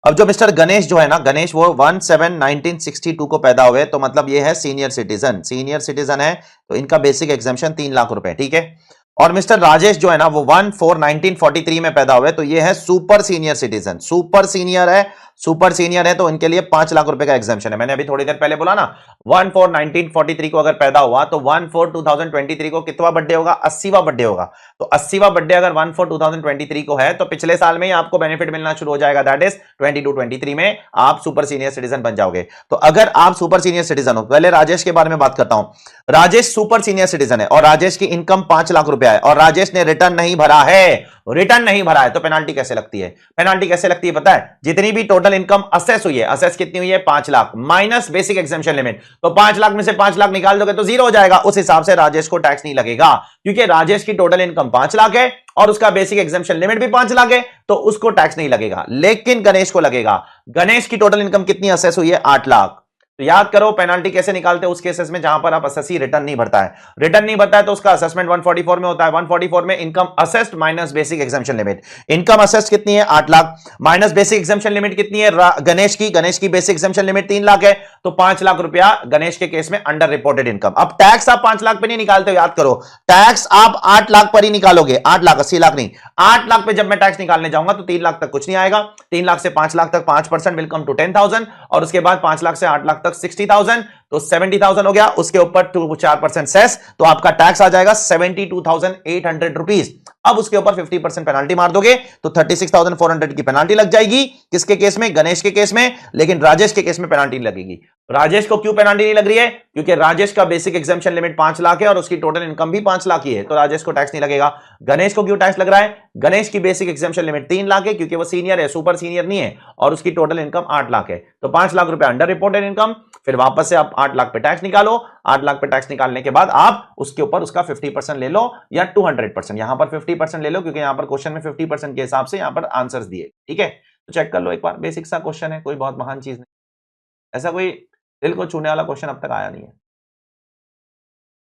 अब जो मिस्टर गणेश जो है ना, गणेश वो 17/1962 को पैदा हुए, तो मतलब ये है सीनियर सिटीजन है, तो इनका बेसिक एग्जाम्शन 3 लाख रुपए, ठीक है। और मिस्टर राजेश जो है ना वो 1/4/1943 में पैदा हुए, तो ये है super senior citizen, super senior है, तो इनके लिए 5 लाख रुपए का एग्जाम्शन है। मैंने अभी थोड़ी देर पहले बोला ना, 1/4/1943 को अगर पैदा हुआ तो 1/4/2023 को कितवा बर्थडे होगा? 80वां बर्थडे होगा। तो 80वां बर्थडे अगर 1/4/2023 को है तो पिछले साल में ही आपको बेनिफिट मिलना शुरू हो जाएगा, दैट इज 22-23 में आप सुपर सीनियर सिटीजन बन जाओगे। तो अगर आप सुपर सीनियर सिटीजन हो, पहले राजेश के बारे में बात करता हूं। राजेश सुपर सीनियर सिटीजन है और राजेश की इनकम 5 लाख रुपया है और राजेश ने रिटर्न नहीं भरा है, तो पेनाल्टी कैसे लगती है? पेनाल्टी कैसे लगती है पता है? जितनी भी टोटल इनकम असेस हुई है, असेस कितनी हुई है? 5 lakh minus basic exemption limit, तो 5 लाख में से 5 लाख निकाल दोगे तो जीरो हो जाएगा। उस हिसाब से राजेश को टैक्स नहीं लगेगा, क्योंकि राजेश की टोटल इनकम 5 लाख है और उसका बेसिक एग्जाम्शन लिमिट भी 5 लाख है, तो उसको टैक्स नहीं लगेगा। लेकिन गणेश को लगेगा। गणेश की टोटल इनकम कितनी असेस हुई है? 8 लाख। तो याद करो पेनाल्टी कैसे निकालते हैं उस केसेस में जहां पर आप एसएससी रिटर्न नहीं भरता है, तो उसका असेसमेंट 144 में होता है। 144 में income assessed minus basic exemption limit. Income assessed कितनी है? 8 lakh minus basic exemption limit कितनी है? गणेश की बेसिक एग्जाम्शन लिमिट 3 लाख है, तो 5 लाख रुपया गणेश के केस में अंडर रिपोर्टेड इनकम। अब टैक्स आप 5 लाख पे नहीं निकालते हो, याद करो, टैक्स आप 8 लाख पर ही निकालोगे। 8 लाख, 80 लाख नहीं, 8 लाख पे जब मैं टैक्स निकालने जाऊंगा तो 3 लाख तक कुछ नहीं आएगा। 3 लाख से 5 लाख तक 5% विल कम टू 10,000 और उसके बाद 5 लाख से 8 लाख तक 60,000, तो 70,000 हो गया। उसके ऊपर 4% सेस, तो आपका टैक्स आ जाएगा 72,800 रुपीज। अब उसके ऊपर 50% पेनाल्टी मार दोगे तो 36,400 की पेनाल्टी लग जाएगी। किसके केस में? गणेश के केस में। लेकिन राजेश के केस में पेनाल्टी नहीं लगेगी। राजेश को क्यों पेनाल्टी नहीं लग रही है? क्योंकि राजेश का बेसिक एग्जाम्शन लिमिट 5 लाख है और उसकी टोटल इनकम भी 5 लाख ही है, तो राजेश को टैक्स नहीं लगेगा। गणेश को क्यों टैक्स लग रहा है? गणेश की बेसिक एग्जाम्शन लिमिट 3 लाख है, क्योंकि वो सीनियर है, सुपर सीनियर नहीं है, और उसकी टोटल इनकम 8 लाख है, तो 5 लाख रुपए अंडर रिपोर्टेड इनकम। फिर वापस से आप 8 लाख पे टैक्स निकालो। 8 लाख पे टैक्स निकालने के बाद आप उसके ऊपर उसका 50% ले लो या 200%। यहां पर 50% ले लो, क्योंकि यहां पर क्वेश्चन में 50% के हिसाब से यहां पर आंसर्स दिए, ठीक है। तो चेक कर लो एक बार, बेसिक सा क्वेश्चन है, कोई बहुत महान चीज नहीं, ऐसा कोई दिल को छूने वाला क्वेश्चन अब तक आया नहीं है।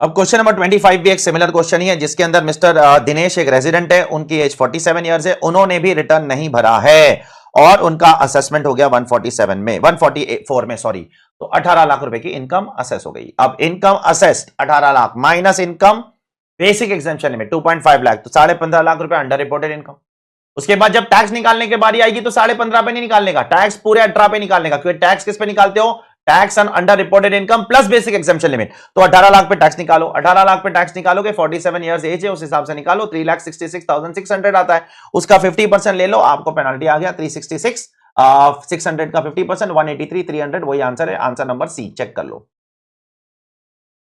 अब क्वेश्चन नंबर 25 भी एक सिमिलर क्वेश्चन ही है, जिसके अंदर मिस्टर दिनेश एक रेजिडेंट है, उनकी एज 47 इयर्स है, उन्होंने भी रिटर्न नहीं भरा है और उनका असेसमेंट हो गया 147 में 144 में सॉरी, तो 18 लाख रुपए की इनकम असेस हो गई। अब income assessed 18 lakh minus income basic exemption limit 2.5 lakh, तो 15.5 लाख रुपए अंडर रिपोर्टेड इनकम। उसके बाद जब टैक्स निकालने की बारी आएगी तो 15.5 पे नहीं निकालने का, टैक्स पूरे 18 पे निकालने का, क्योंकि टैक्स किस पे निकालते हो, tax on under reported income plus basic exemption limit. तो 18 लाख पे टैक्स निकालो, 18 लाख पे टैक्स निकालोगे, 47 इयर्स एज है उस हिसाब से निकालो, 3,66,600 आता है, उसका 50% ले लो, आपको पेनल्टी आ गया 366, 600 का 50% 183 300, वही आंसर है, आंसर नंबर सी, चेक कर लो।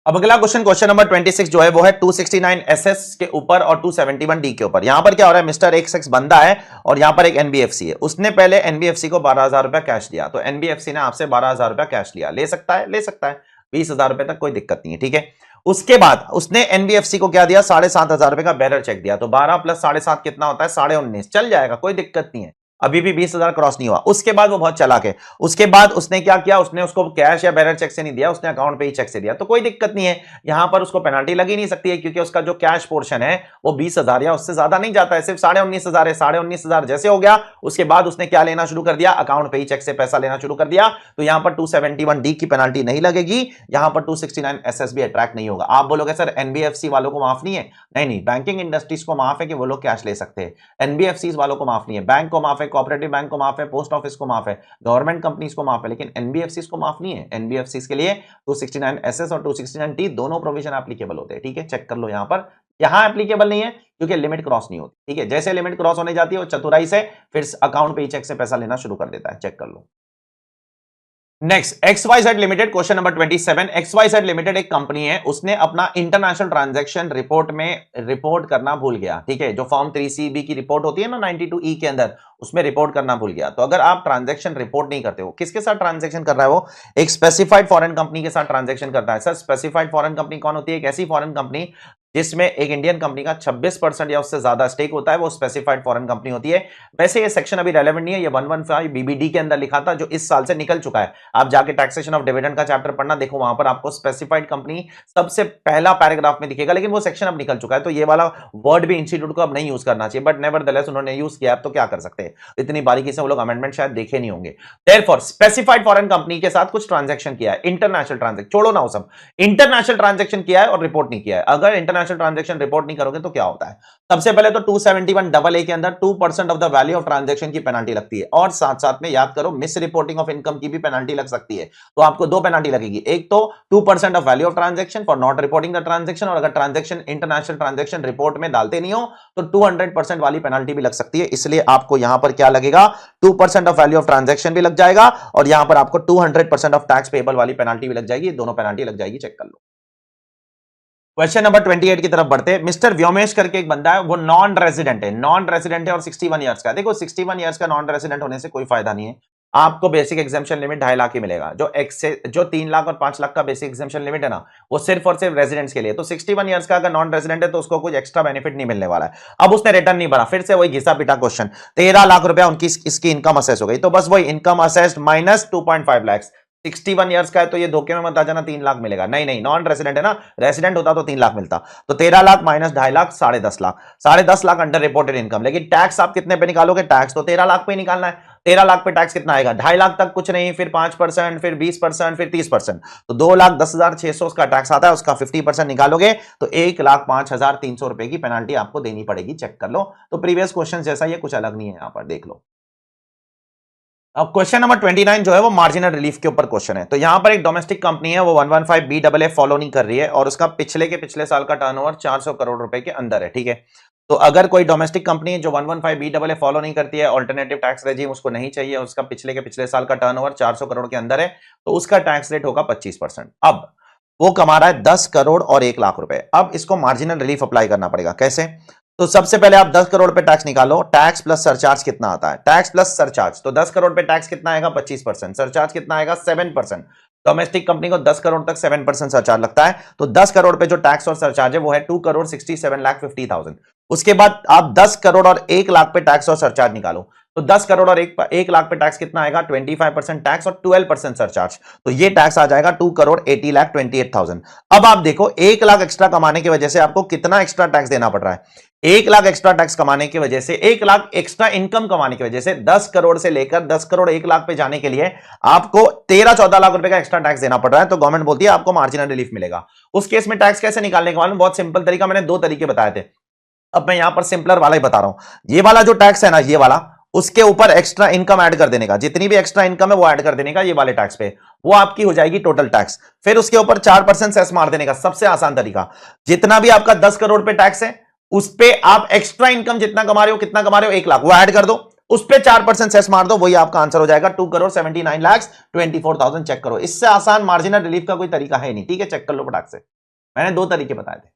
अब अगला क्वेश्चन, क्वेश्चन नंबर 26 जो है वो है 269 एसएस के ऊपर और 271 डी के ऊपर। यहां पर क्या हो रहा है, मिस्टर एक्स बंदा है और यहां पर एक एनबीएफसी है, उसने पहले एनबीएफसी को 12,000 रुपया कैश दिया, तो एनबीएफसी ने आपसे 12,000 रुपया कैश लिया, ले सकता है, ले सकता है 20,000 रुपए तक, कोई दिक्कत नहीं है, ठीक है। उसके बाद उसने एनबीएफसी को क्या दिया, 7,500 रुपए का बैरर चेक दिया, तो 12 प्लस 7.5 कितना होता है, 19.5, चल जाएगा, कोई दिक्कत नहीं है, अभी भी 20,000 क्रॉस नहीं हुआ। उसके बाद वो बहुत चालाक है, उसके बाद उसने क्या किया, उसने उसको कैश या बैरर चेक से नहीं दिया, उसने अकाउंट पे ही चेक से दिया, तो कोई दिक्कत नहीं है, यहां पर उसको पेनल्टी लगी नहीं सकती है, क्योंकि उसका जो कैश पोर्शन है वो 20,000 या उससे ज्यादा नहीं जाता है, सिर्फ 19,500 है, 19,500 जैसे हो गया, उसके बाद उसने क्या लेना शुरू कर दिया, अकाउंट पे ही चेक से पैसा लेना शुरू कर दिया, तो यहां पर 271 डी की पेनल्टी नहीं लगेगी, यहां पर 269 एसएस भी अट्रैक्ट नहीं होगा। आप बोलोगे सर एनबीएफसी वालों को माफ नहीं है, नहीं, बैंकिंग इंडस्ट्रीज को माफ है कि वो लोग कैश ले सकते हैं, एनबीएफसी वालों को माफ नहीं है, बैंक को माफ है, कोऑपरेटिव बैंक को माफ है, पोस्ट ऑफिस को माफ है, गवर्नमेंट कंपनीज को माफ है, लेकिन एनबीएफसी को माफ नहीं है। एनबीएफसी के लिए 269 एसएस और 269 टी दोनों प्रोविजन एप्लीकेबल होते हैं, ठीक है, चेक कर लो। यहां एप्लीकेबल नहीं है क्योंकि लिमिट क्रॉस नहीं होती, ठीक है, जैसे लिमिट क्रॉस होने जाती है वो चतुराई से फिर अकाउंट पे ही चेक से पैसा लेना शुरू कर देता है, चेक कर लो। Next, XYZ limited, question number 27। XYZ limited एक कंपनी है, उसने अपना इंटरनेशनल ट्रांजैक्शन रिपोर्ट में रिपोर्ट करना भूल गया, ठीक है, जो फॉर्म 3CB की रिपोर्ट होती है ना 92E के अंदर, उसमें रिपोर्ट करना भूल गया। तो अगर आप ट्रांजैक्शन रिपोर्ट नहीं करते हो, किसके साथ ट्रांजैक्शन कर रहा है वो, एक स्पेसिफाइड फॉरेन कंपनी के साथ ट्रांजैक्शन करता है। सर स्पेसिफाइड फॉरेन कंपनी कौन होती है, एक ऐसी फॉरेन कंपनी जिसमें एक इंडियन कंपनी का 26% या उससे ज्यादा स्टेक होता है, वो स्पेसिफाइड फॉरेन कंपनी होती है। वैसे ये सेक्शन अभी रेलेवेंट नहीं है, ये 115 बीबीडी के अंदर लिखा था, जो इस साल से निकल चुका है। आप जाके टैक्सेशन ऑफ डिविडेंड का चैप्टर पढ़ना, देखो वहां पर आपको स्पेसिफाइड कंपनी सबसे पहला पैराग्राफ में दिखेगा, लेकिन वो सेक्शन अब निकल चुका है, तो ये वाला वर्ड भी इंस्टीट्यूट को अब नहीं यूज करना चाहिए, बट नेवरदलेस उन्होंने यूज किया, तो क्या कर सकते हैं, इतनी बारीकी से वो लोग अमेंडमेंट शायद देखे नहीं होंगे। देयरफॉर स्पेसिफाइड फॉरेन कंपनी के साथ कुछ ट्रांजैक्शन किया है, इंटरनेशनल ट्रांजैक्शन छोड़ो ना, वो सब इंटरनेशनल ट्रांजैक्शन किया है और रिपोर्ट नहीं किया है। अगर इंटरनेशनल ट्रांजैक्शन रिपोर्ट नहीं करोगे तो क्या होता है, सबसे पहले तो 271 के अंदर 2% of the value of transaction की पेनल्टी लगती है, और साथ साथ में याद करो मिस रिपोर्टिंग ऑफ इनकम की भी पेनल्टी लग सकती है। तो आपको दो पेनल्टी लगेगी, एक तो 2% of value of transaction for not reporting the transaction, और अगर ट्रांजैक्शन इंटरनेशनल ट्रांजैक्शन रिपोर्ट में डालते नहीं हो तो 200% वाली पेनल्टी भी लग सकती है। इसलिए आपको यहां पर क्या लगेगा, 2% ऑफ वैल्यू ऑफ ट्रांजैक्शन भी लग जाएगा, और यहां पर आपको 200% ऑफ टैक्स पेबल वाली पेनल्टी भी लग जाएगी, दोनों पेनल्टी लग जाएगी, चेक कर लो। क्वेश्चन नंबर 28 की तरफ बढ़ते हैं। मिस्टर व्योमेश करके एक बंदा है, वो नॉन रेजिडेंट है और 61 इयर्स का। देखो 61 इयर्स का नॉन रेजिडेंट होने से कोई फायदा नहीं है, आपको बेसिक एग्जाम्पशन लिमिट 2.5 लाख ही मिलेगा। जो 3 लाख और 5 लाख का बेसिक एग्जाम्पशन लिमिट है ना, वो सिर्फ और सिर्फ रेजिडेंट्स के लिए। तो 61 इयर्स का अगर नॉन रेजिडेंट है तो उसको कुछ एक्स्ट्रा बेनिफिट नहीं मिलने वाला है। अब उसने रिटर्न नहीं भरा, फिर से वही घिसा पिटा क्वेश्चन, 13 लाख रुपया उनकी इसकी इनकम असेस हो गई, तो बस वही income assessed minus 2.5 lakh. 61 years का है तो ये धोखे में मत आ जाना 3 लाख मिलेगा, नहीं, नॉन रेजिडेंट है ना, रेजिडेंट होता तो 3 लाख मिलता। तो 13 lakh minus 2.5 lakh 10.5 lakh, 10.5 lakh under reported income. लेकिन टैक्स आप कितने पे निकालोगे, टैक्स तो 13 लाख पे ही निकालना है। 13 लाख पे टैक्स कितना आएगा, 2.5 लाख तक कुछ नहीं, फिर 5%, फिर 20%, फिर 30%, तो 2,10,600 उसका टैक्स आता है, उसका 50% निकालोगे तो 1,05,300 रुपए की पेनल्टी आपको देनी पड़ेगी, चेक कर लो। तो प्रीवियस क्वेश्चन जैसा ये कुछ अलग नहीं है, यहां पर देख लो। अब क्वेश्चन नंबर 29 जो है वो मार्जिनल रिलीफ के ऊपर क्वेश्चन है। तो यहां पर एक डोमेस्टिक कंपनी है, वो 115 BAA फॉलो नहीं कर रही है, और उसका पिछले साल का टर्नओवर 400 करोड़ रुपए के अंदर है, ठीक है। तो अगर कोई डोमेस्टिक कंपनी है जो 115 BAA फॉलो नहीं करती है, ऑल्टरनेटिव टैक्स रेजिम उसको नहीं चाहिए, उसका पिछले साल का टर्नओवर 400 करोड़ के अंदर है, तो उसका टैक्स रेट होगा 25%। अब वो कमा रहा है 10 करोड़ और 1 लाख रुपए। अब इसको मार्जिनल रिलीफ अप्लाई करना पड़ेगा, कैसे? तो सबसे पहले आप 10 करोड़ पे टैक्स निकालो, टैक्स प्लस सरचार्ज कितना आता है, टैक्स प्लस सरचार्ज, तो 10 करोड़ पे टैक्स कितना आएगा 25%, सरचार्ज कितना आएगा 7%। डोमेस्टिक कंपनी को 10 करोड़ तक 7% सरचार्ज लगता है, तो 10 करोड़ पे जो टैक्स और सरचार्ज है वो है 2,67,50,000। उसके बाद आप 10 करोड़ और 1 लाख पे टैक्स और सरचार्ज निकालो। तो 10 करोड़ और 1 लाख पे टैक्स कितना आएगा? 25% टैक्स और 12% सरचार्ज। तो ये टैक्स आ जाएगा 2 करोड़ 80 लाख 28,000। अब आप देखो 1 लाख एक्स्ट्रा कमाने की वजह से आपको कितना एक्स्ट्रा टैक्स देना पड़ रहा है? 1 लाख एक्स्ट्रा टैक्स कमाने की वजह से, 1 लाख एक्स्ट्रा इनकम कमाने की वजह से 10 करोड़ से लेकर 10 करोड़ 1 लाख पे जाने के लिए आपको 13-14 लाख रुपए का एक्स्ट्रा टैक्स देना पड़ रहा है। तो गवर्नमेंट बोलती है आपको मार्जिनल रिलीफ मिलेगा। उस केस में टैक्स कैसे निकालने का मालूम? बहुत सिंपल तरीका, मैंने 2 तरीके बताए थे। अब मैं यहां पर सिंपलर वाला ही बता रहा हूं। ये वाला जो टैक्स है ना, ये वाला, उसके ऊपर एक्स्ट्रा इनकम ऐड कर देने का, जितनी भी एक्स्ट्रा इनकम है वो ऐड कर देने का ये वाले टैक्स पे, वो आपकी हो जाएगी टोटल टैक्स। फिर उसके ऊपर 4% सेस मार देने का, सबसे आसान तरीका। जितना भी आपका 10 करोड़ पे टैक्स है, उस पे आप एक्स्ट्रा इनकम जितना कमा रहे हो, कितना कमा रहे हो? 1 लाख, वो ऐड कर दो, उस पे 4% सेस मार दो, वही आपका आंसर हो जाएगा 2 करोड़ 79 लाख 24,000। चेक करो, इससे आसान मार्जिनल रिलीफ का कोई तरीका है नहीं। ठीक है, चेक कर लो फटाक से। मैंने 2 तरीके बताए थे।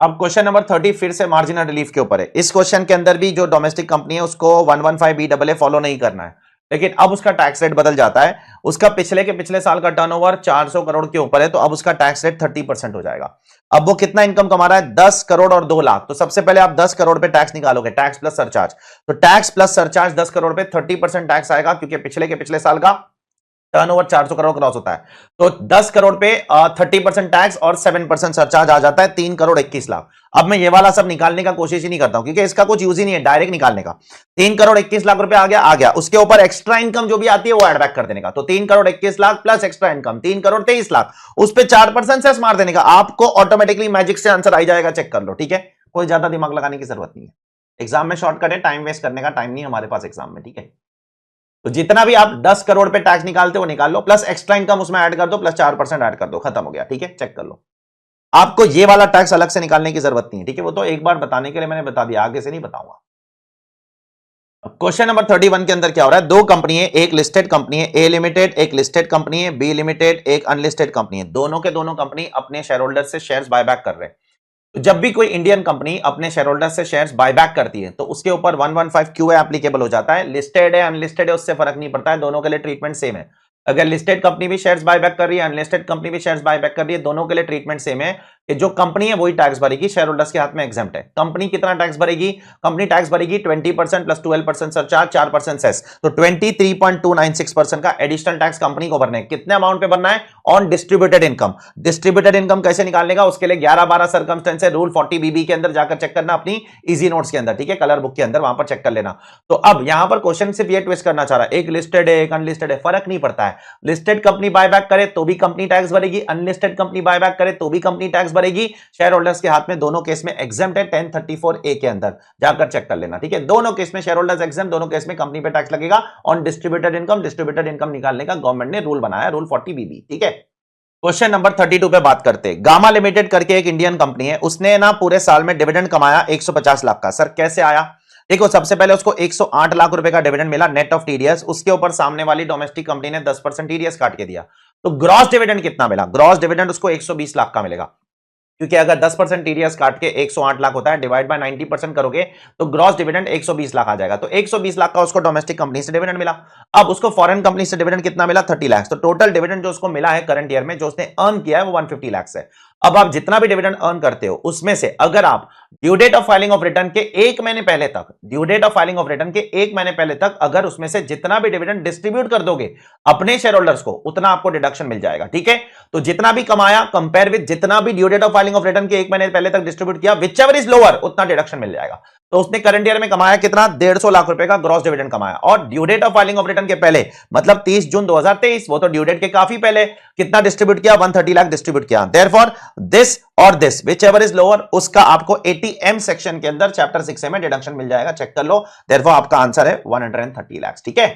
अब क्वेश्चन नंबर 30 फिर से मार्जिनल रिलीफ के ऊपर है। इस क्वेश्चन के अंदर भी जो डोमेस्टिक कंपनी है उसको 115BAA फॉलो नहीं करना है, लेकिन अब उसका टैक्स रेट बदल जाता है। उसका पिछले के पिछले साल का टर्नओवर 400 करोड़ के ऊपर है, तो अब उसका टैक्स रेट 30% हो जाएगा। अब वो कितना इनकम कमा रहा है? 10 करोड़ और 2 लाख। तो सबसे पहले आप 10 करोड़ पे टैक्स निकालोगे, टैक्स प्लस सरचार्ज। तो टैक्स प्लस सरचार्ज 10 करोड़ पे 30% टैक्स आएगा, क्योंकि पिछले के पिछले साल का टर्नओवर 400 करोड़ क्रॉस होता है। तो 10 करोड़ पे 30% टैक्स और 7% सरचार्ज आ जाता है 3 करोड़ 21 लाख। अब मैं ये वाला सब निकालने का कोशिश ही नहीं करता हूं, क्योंकि इसका कुछ यूज ही नहीं है डायरेक्ट निकालने का। 3 करोड़ 21 लाख रुपए आ गया, उसके ऊपर एक्स्ट्रा इनकम जो भी आती है वो एड बैक कर देने का। तो 3 crore 21 lakh plus extra income 3 crore 23 lakh, उस पर 4% सेस मार देने का, आपको ऑटोमेटिकली मैजिक से आंसर आ जाएगा। चेक कर लो, ठीक है, कोई ज्यादा दिमाग लगाने की जरूरत नहीं है। एग्जाम में शॉर्टकट है, टाइम वेस्ट करने का टाइम नहीं हमारे पास एग्जाम में। ठीक है, तो जितना भी आप 10 करोड़ पे टैक्स निकालते हो निकाल लो, प्लस एक्स्ट्रा इनकम उसमें ऐड कर दो, प्लस 4% ऐड कर दो, खत्म हो गया। ठीक है, चेक कर लो। आपको ये वाला टैक्स अलग से निकालने की जरूरत नहीं है। ठीक है, वो तो एक बार बताने के लिए मैंने बता दिया, आगे से नहीं बताऊंगा। क्वेश्चन नंबर 31 के अंदर क्या हो रहा है? 2 कंपनी है, एक लिस्टेड कंपनी है ए लिमिटेड, एक लिस्टेड कंपनी है बी लिमिटेड, एक अनलिस्टेड कंपनी है। दोनों के दोनों कंपनी अपने शेयर होल्डर से शेयर्स बायबैक कर रहे हैं। तो जब भी कोई इंडियन कंपनी अपने शेयर होल्डर से शेयर्स बायबैक करती है तो उसके ऊपर 115 QA एप्लीकेबल हो जाता है। लिस्टेड है अनलिस्टेड है उससे फर्क नहीं पड़ता है, दोनों के लिए ट्रीटमेंट सेम है। अगर लिस्टेड कंपनी भी शेयर्स बायबैक कर रही है, अनलिस्टेड कंपनी भी शेयर्स बायबैक कर रही है, दोनों के लिए ट्रीटमेंट सेम है कि जो कंपनी है वही टैक्स भरेगी, शेयर होल्डर्स के हाथ में एग्जेम्प्ट है। कंपनी कितना टैक्स भरेगी? कंपनी टैक्स भरेगी 20% प्लस 12% सरचार्ज 4% सेस, तो 23.296% का एडिशनल टैक्स कंपनी को भरना है। कितने अमाउंट पे भरना है? On distributed income. Distributed income कैसे निकालने का? उसके लिए 11-12 सर्कमस्टेंस है, रूल 40BB के अंदर जाकर चेक करना, अपनी इजी नोट्स के अंदर, ठीक है, कलर बुक के अंदर, वहां पर चेक कर लेना। तो अब यहां पर क्वेश्चन सिर्फ ये ट्विस्ट करना चाह रहा है, एक लिस्टेड है एक अनलिस्टेड है, फर्क नहीं पड़ता है। लिस्टेड कंपनी बायबैक करे तो भी कंपनी टैक्स भरेगी, अनलिस्टेड कंपनी बायबैक करे तो भी कंपनी टैक्स भरेगी। शेयर होल्डर्स के हाथ में दोनों केस में एग्जेम्प्ट है, 1034A के अंदर जाकर चेक कर लेना। ठीक है, दोनों केस में शेयर होल्डर्स एग्जेम्प्ट, दोनों केस में कंपनी पे टैक्स लगेगा on distributed income. Distributed income निकालने का गवर्नमेंट ने रूल बनाया, रूल 40BB। ठीक है, क्वेश्चन नंबर 32 पे बात करते हैं। गामा लिमिटेड करके एक इंडियन कंपनी है, उसने ना पूरे साल में डिविडेंड कमाया 150 लाख का। सर कैसे आया? देखो, सबसे पहले उसको 108 लाख रुपए का डिविडेंड मिला नेट ऑफ टीडीएस, उसके ऊपर सामने वाली डोमेस्टिक कंपनी ने 10% टीडीएस काट के दिया। तो ग्रॉस डिविडेंड कितना मिला? ग्रॉस डिविडेंड उसको 120 लाख का मिलेगा, क्योंकि अगर 10% टीडीएस काट के 108 लाख होता है, डिवाइड बाय 90% करोगे तो ग्रॉस डिविडेंड 120 लाख आ जाएगा। तो 120 लाख का उसको डोमेस्टिक कंपनी से डिविडेंड मिला। अब उसको फॉरेन कंपनी से डिविडेंड कितना मिला? 30 लाख। तो टोटल डिविडेंड जो उसको मिला है करंट ईयर में, जो उसने अर्न किया है, वो 150 लाख है। अब आप जितना भी डिविडेंड अर्न करते हो उसमें से अगर आप due date of filing of return के 1 महीने पहले तक, due date of filing of return के 1 महीने पहले तक अगर उसमें से जितना भी डिविडेंड डिस्ट्रीब्यूट कर दोगे अपने शेयर होल्डर्स को, उतना आपको डिडक्शन मिल जाएगा। ठीक है, तो जितना भी कमाया कंपेयर विद जितना भी due date of filing of return के 1 महीने पहले तक डिस्ट्रीब्यूट किया, विच एवर इज लोअर, उतना डिडक्शन मिल जाएगा। तो उसने करंट ईयर में कमाया कितना? 150 लाख रुपए का ग्रॉस डिविडेंड कमाया, और due date of filing of return के पहले मतलब 30 जून 2023, वो तो ड्यू डेट के काफी पहले, कितना डिस्ट्रीब्यूट किया? 130 लाख डिस्ट्रीब्यूट किया। देयरफॉर दिस और this which ever is lower, उसका आपको 80M सेक्शन के अंदर चैप्टर 6 में डिडक्शन मिल जाएगा। चेक कर लो, देयरफॉर आपका आंसर है 130 लाख। ठीक है,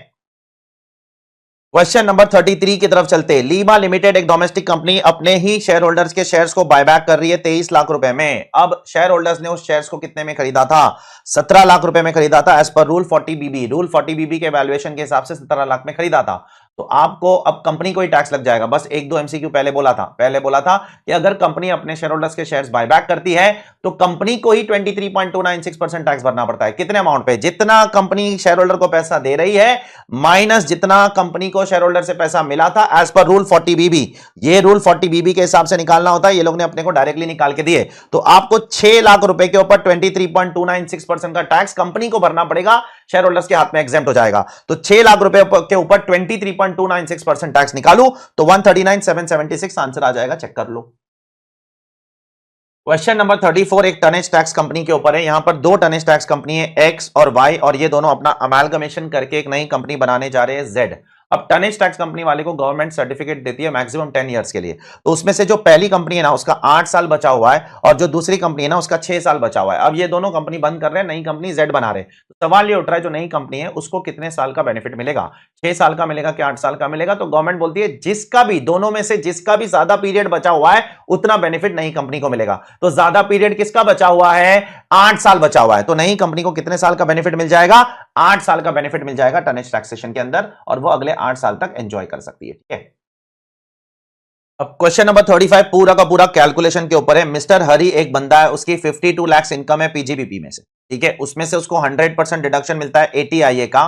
क्वेश्चन नंबर 33 की तरफ चलते हैं। लीमा लिमिटेड एक डोमेस्टिक कंपनी अपने ही शेयर होल्डर्स के शेयर्स को बायबैक कर रही है 23 लाख रुपए में। अब शेयर होल्डर्स ने उस शेयर्स को कितने में खरीदा था? 17 लाख रुपए में खरीदा था, as per rule 40BB। Rule 40BB के वैल्यूएशन के हिसाब से 17 लाख में खरीदा था। तो आपको अब कंपनी को ही टैक्स लग जाएगा। बस एक दो एमसीक्यू पहले बोला था कि अगर कंपनी अपने शेयर होल्डर्स के शेयर्स बायबैक करती है तो कंपनी को ही 23.296% टैक्स भरना पड़ता है। कितने अमाउंट पे? जितना कंपनी शेयर होल्डर को पैसा दे रही है माइनस जितना कंपनी को शेयर होल्डर से पैसा मिला था एज पर रूल 40BB। ये रूल 40BB के हिसाब से निकालना होता है, ये लोग ने अपने को डायरेक्टली निकाल के दिए। तो आपको 6 लाख रुपए के ऊपर 23.296% का टैक्स कंपनी को भरना पड़ेगा, शेयर होल्डर्स के हाथ में एग्जेम्प्ट हो जाएगा। तो 6 लाख रुपए के ऊपर 23.296% टैक्स निकालू तो 139,776 आंसर आ जाएगा, चेक कर लो। क्वेश्चन नंबर 34 एक टनेज टैक्स कंपनी के ऊपर है। यहां पर दो टनेज टैक्स कंपनी है, एक्स और वाई, और ये दोनों अपना अमालगमेशन करके एक नई कंपनी बनाने जा रहे हैं, जेड। अब टनेज टैक्स कंपनी वाले को गवर्नमेंट सर्टिफिकेट देती है मैक्सिमम 10 इयर्स के लिए। तो उसमें से जो पहली कंपनी है ना उसका 8 साल बचा हुआ है और जो दूसरी कंपनी है ना उसका 6 साल बचा हुआ है। अब ये दोनों कंपनी बंद कर रहे हैं, नई कंपनी जेड बना रहे हैं। तो सवाल ये उठ रहा है जो नई कंपनी है उसको कितने साल का बेनिफिट मिलेगा, 6 साल का मिलेगा कि 8 साल का मिलेगा? तो गवर्नमेंट बोलती है जिसका भी, दोनों में से जिसका भी ज्यादा पीरियड बचा हुआ है उतना बेनिफिट नई कंपनी को मिलेगा। तो ज्यादा पीरियड किसका बचा हुआ है? 8 साल बचा हुआ है। तो नई कंपनी को कितने साल का बेनिफिट मिल जाएगा? 8 साल का बेनिफिट मिल जाएगा टनेज टैक्सेशन के अंदर, और वो अगले 8 साल तक एंजॉय कर सकती है। ठीक है, अब क्वेश्चन नंबर 35 पूरा का पूरा कैलकुलेशन के ऊपर है। मिस्टर हरी एक बंदा है, उसकी 52 लाख इनकम है पीजीबीपी में से, ठीक है। उसमें से उसको 100% डिडक्शन मिलता है एटीआईए का।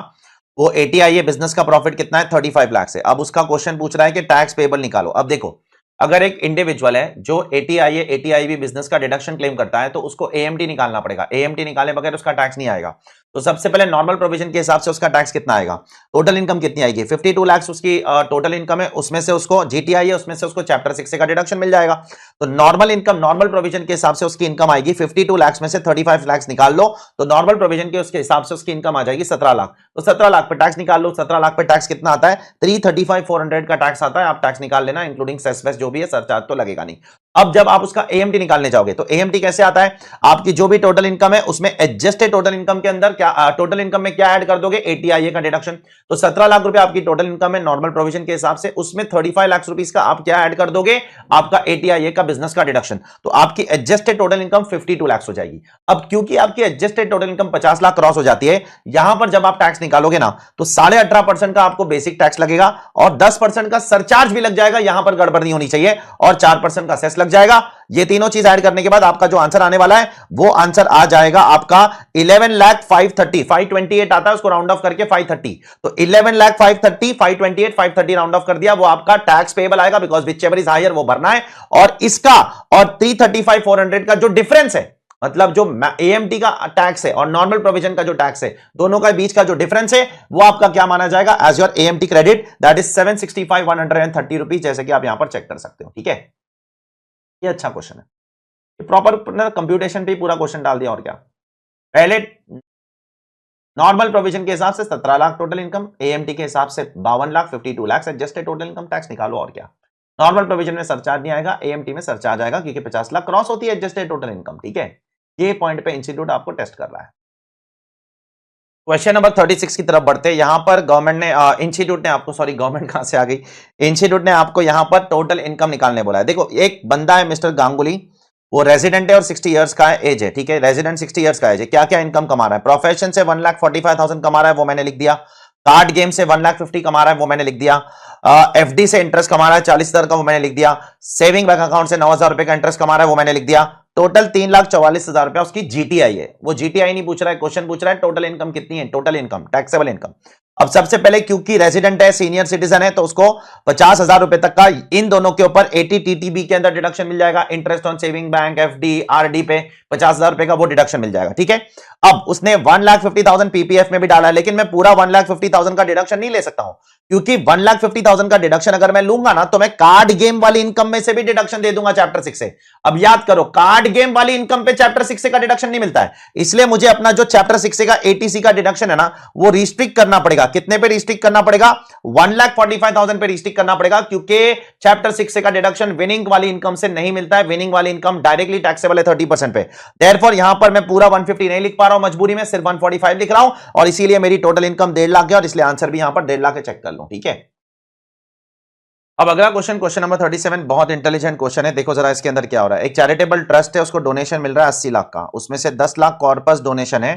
वो एटीआईए बिजनेस का प्रॉफिट कितना है? 35 लाख से। अब उसका क्वेश्चन पूछ रहा है कि टैक्स पेबल निकालो। अब देखो, अगर एक इंडिविजुअल है जो एटीआईए एटीआईबी बिजनेस का डिडक्शन क्लेम करता है तो उसको एएमटी निकालना पड़ेगा। एएमटी निकाले बगैर उसका टैक्स नहीं आएगा। तो सबसे पहले नॉर्मल प्रोविजन के हिसाब से उसका टैक्स कितना आएगा? टोटल इनकम कितनी आएगी? 52 लाख उसकी टोटल इनकम है, उसमें से उसको जीटीआई है, उसमें से उसको चैप्टर 6 से का डिडक्शन मिल जाएगा। तो नॉर्मल इनकम, नॉर्मल प्रोविजन के हिसाब से उसकी इनकम आएगी 52 लाख में से 35 लाख निकाल लो तो नॉर्मल प्रोविजन के उसके हिसाब से उसकी इनकम आ जाएगी 17 लाख। तो 17 लाख पे टैक्स निकाल लो। 17 लाख पे टैक्स कितना आता है? 335,400 का टैक्स आता है। आप टैक्स निकाल लेना, इंक्लूडिंग सेस वेस जो भी है, सरचार्ज तो लगेगा नहीं। अब जब आप उसका एएमटी निकालने जाओगे तो एएमटी कैसे आता है? आपकी जो भी टोटल इनकम है उसमें एडजस्टेड टोटल इनकम के अंदर क्या, टोटल इनकम में क्या ऐड कर दोगे? एटीआईए का डिडक्शन। तो 17 लाख रुपए आपकी टोटल इनकम है नॉर्मल प्रोविजन के हिसाब से, उसमें 35 लाख रुपीस का आप क्या ऐड कर दोगे? आपका एटीआईए का बिजनेस का डिडक्शन। तो आपकी एडजस्टेड टोटल इनकम 52 लाख हो जाएगी। अब क्योंकि आपकी adjusted total income 50 lakh cross हो जाती है, यहां पर जब आप टैक्स निकालोगे ना तो 18.5% का आपको बेसिक टैक्स लगेगा और 10% का सरचार्ज भी लग जाएगा, यहां पर गड़बड़ नहीं होनी चाहिए, और 4% का सेस लग जाएगा। ये तीनों चीज ऐड करने के बाद आपका जो आंसर आने वाला है वो आंसर आ जाएगा आपका 11,530,528 आता है, उसको राउंड ऑफ करके 530। तो 11,530,528 530 राउंड ऑफ कर दिया, वो आपका टैक्स पेएबल आएगा, बिकॉज विचएवर इज हायर वो भरना है। और इसका और 335,400 का जो डिफरेंस है, मतलब जो एएमटी का टैक्स है और नॉर्मल प्रोविजन का जो टैक्स है, दोनों का बीच का जो डिफरेंस है वो आपका क्या माना जाएगा? As your AMT credit, that is 765,130 rupees, जैसे कि आप यहां पर चेक कर सकते हो। ठीक है, ये अच्छा क्वेश्चन है, प्रॉपर कंप्यूटेशन पे पूरा क्वेश्चन डाल दिया। और क्या, पहले नॉर्मल प्रोविजन के हिसाब से 17 लाख टोटल इनकम, एएमटी के हिसाब से 52 lakh, 52 lakh adjusted total income, tax निकालो। और क्या, नॉर्मल प्रोविजन में सरचार्ज नहीं आएगा, एएमटी में सरचार्ज आएगा क्योंकि 50 लाख क्रॉस होती है एडजस्टेड टोटल इनकम। ठीक है, ये पॉइंट पे इंस्टीट्यूट आपको टेस्ट कर रहा है। क्वेश्चन नंबर 36 की तरफ बढ़ते हैं। यहां पर गवर्नमेंट ने, इंस्टीट्यूट ने आपको, सॉरी गवर्नमेंट कहां से आ गई, इंस्टीट्यूट ने आपको यहां पर टोटल इनकम निकालने बोला है। देखो, एक बंदा है मिस्टर गांगुली, वो रेजिडेंट है और 60 इयर्स का एज है। ठीक है, रेजिडेंट 60 इयर्स का एज है। क्या क्या इनकम कमा रहा है? प्रोफेशन से 1,45,000 कमा रहा है, वो मैंने लिख दिया। कार्ड गेम से 1,50,000 कमा रहा है, वो मैंने लिख दिया। एफडी से इंटरेस्ट कमा रहा है 40,000 का, वो मैंने लिख दिया। सेविंग बैंक अकाउंट से 9,000 रुपए का इंटरेस्ट कमा रहा है, वो मैंने लिख दिया। टोटल 3,44,000 रुपया उसकी जीटीआई है। वो जीटीआई नहीं पूछ रहा है, क्वेश्चन पूछ रहा है टोटल इनकम कितनी है, टोटल इनकम, टैक्सेबल इनकम। अब सबसे पहले क्योंकि रेजिडेंट है, सीनियर सिटीजन है, तो उसको 50,000 रुपए तक का इन दोनों के ऊपर 80 टीटीबी के अंदर डिडक्शन मिल जाएगा। Interest on saving bank, FD, RD पे 50,000 रुपए का वो डिडक्शन मिल जाएगा। ठीक है, अब उसने 1,50,000 पीपीएफ में भी डाला है, लेकिन मैं पूरा 1,50,000 का डिडक्शन नहीं ले सकता हूं, क्योंकि 1,50,000 का डिडक्शन अगर मैं लूंगा ना तो मैं कार्ड गेम वाली इनकम में से भी डिडक्शन दे दूंगा चैप्टर 6 से। अब याद करो, कार्ड गेम वाली इनकम पे चैप्टर 6 से का डिडक्शन नहीं मिलता है, इसलिए मुझे अपना जो चैप्टर 6 से का एटीसी का डिडक्शन है ना वो रिस्ट्रिक्ट करना पड़ेगा। कितने पे रिस्ट्रिक्ट करना पड़ेगा? 1,45,000 पे रिस्ट्रिक्ट करना पड़ेगा, क्योंकि चैप्टर 6 से का डिडक्शन विनिंग वाली इनकम से नहीं मिलता है। विनिंग वाली इनकम डायरेक्टली टैक्सेबल है 30% पे। देयरफॉर यहां पर मैं पूरा 150 नहीं लिख पा रहा हूं, मजबूरी में सिर्फ 145 लिख रहा हूं, और इसीलिए मेरी टोटल इनकम 1.5 लाख है, और इसलिए आंसर भी यहां पर 1.5 लाख चेक कर लो। ठीक है, अब अगला क्वेश्चन, क्वेश्चन नंबर 37, बहुत इंटेलिजेंट क्वेश्चन है। देखो जरा इसके अंदर क्या हो रहा है। एक चैरिटेबल ट्रस्ट है, उसको डोनेशन मिल रहा है 80 लाख का, उसमें से 10 लाख कॉर्पस डोनेशन है,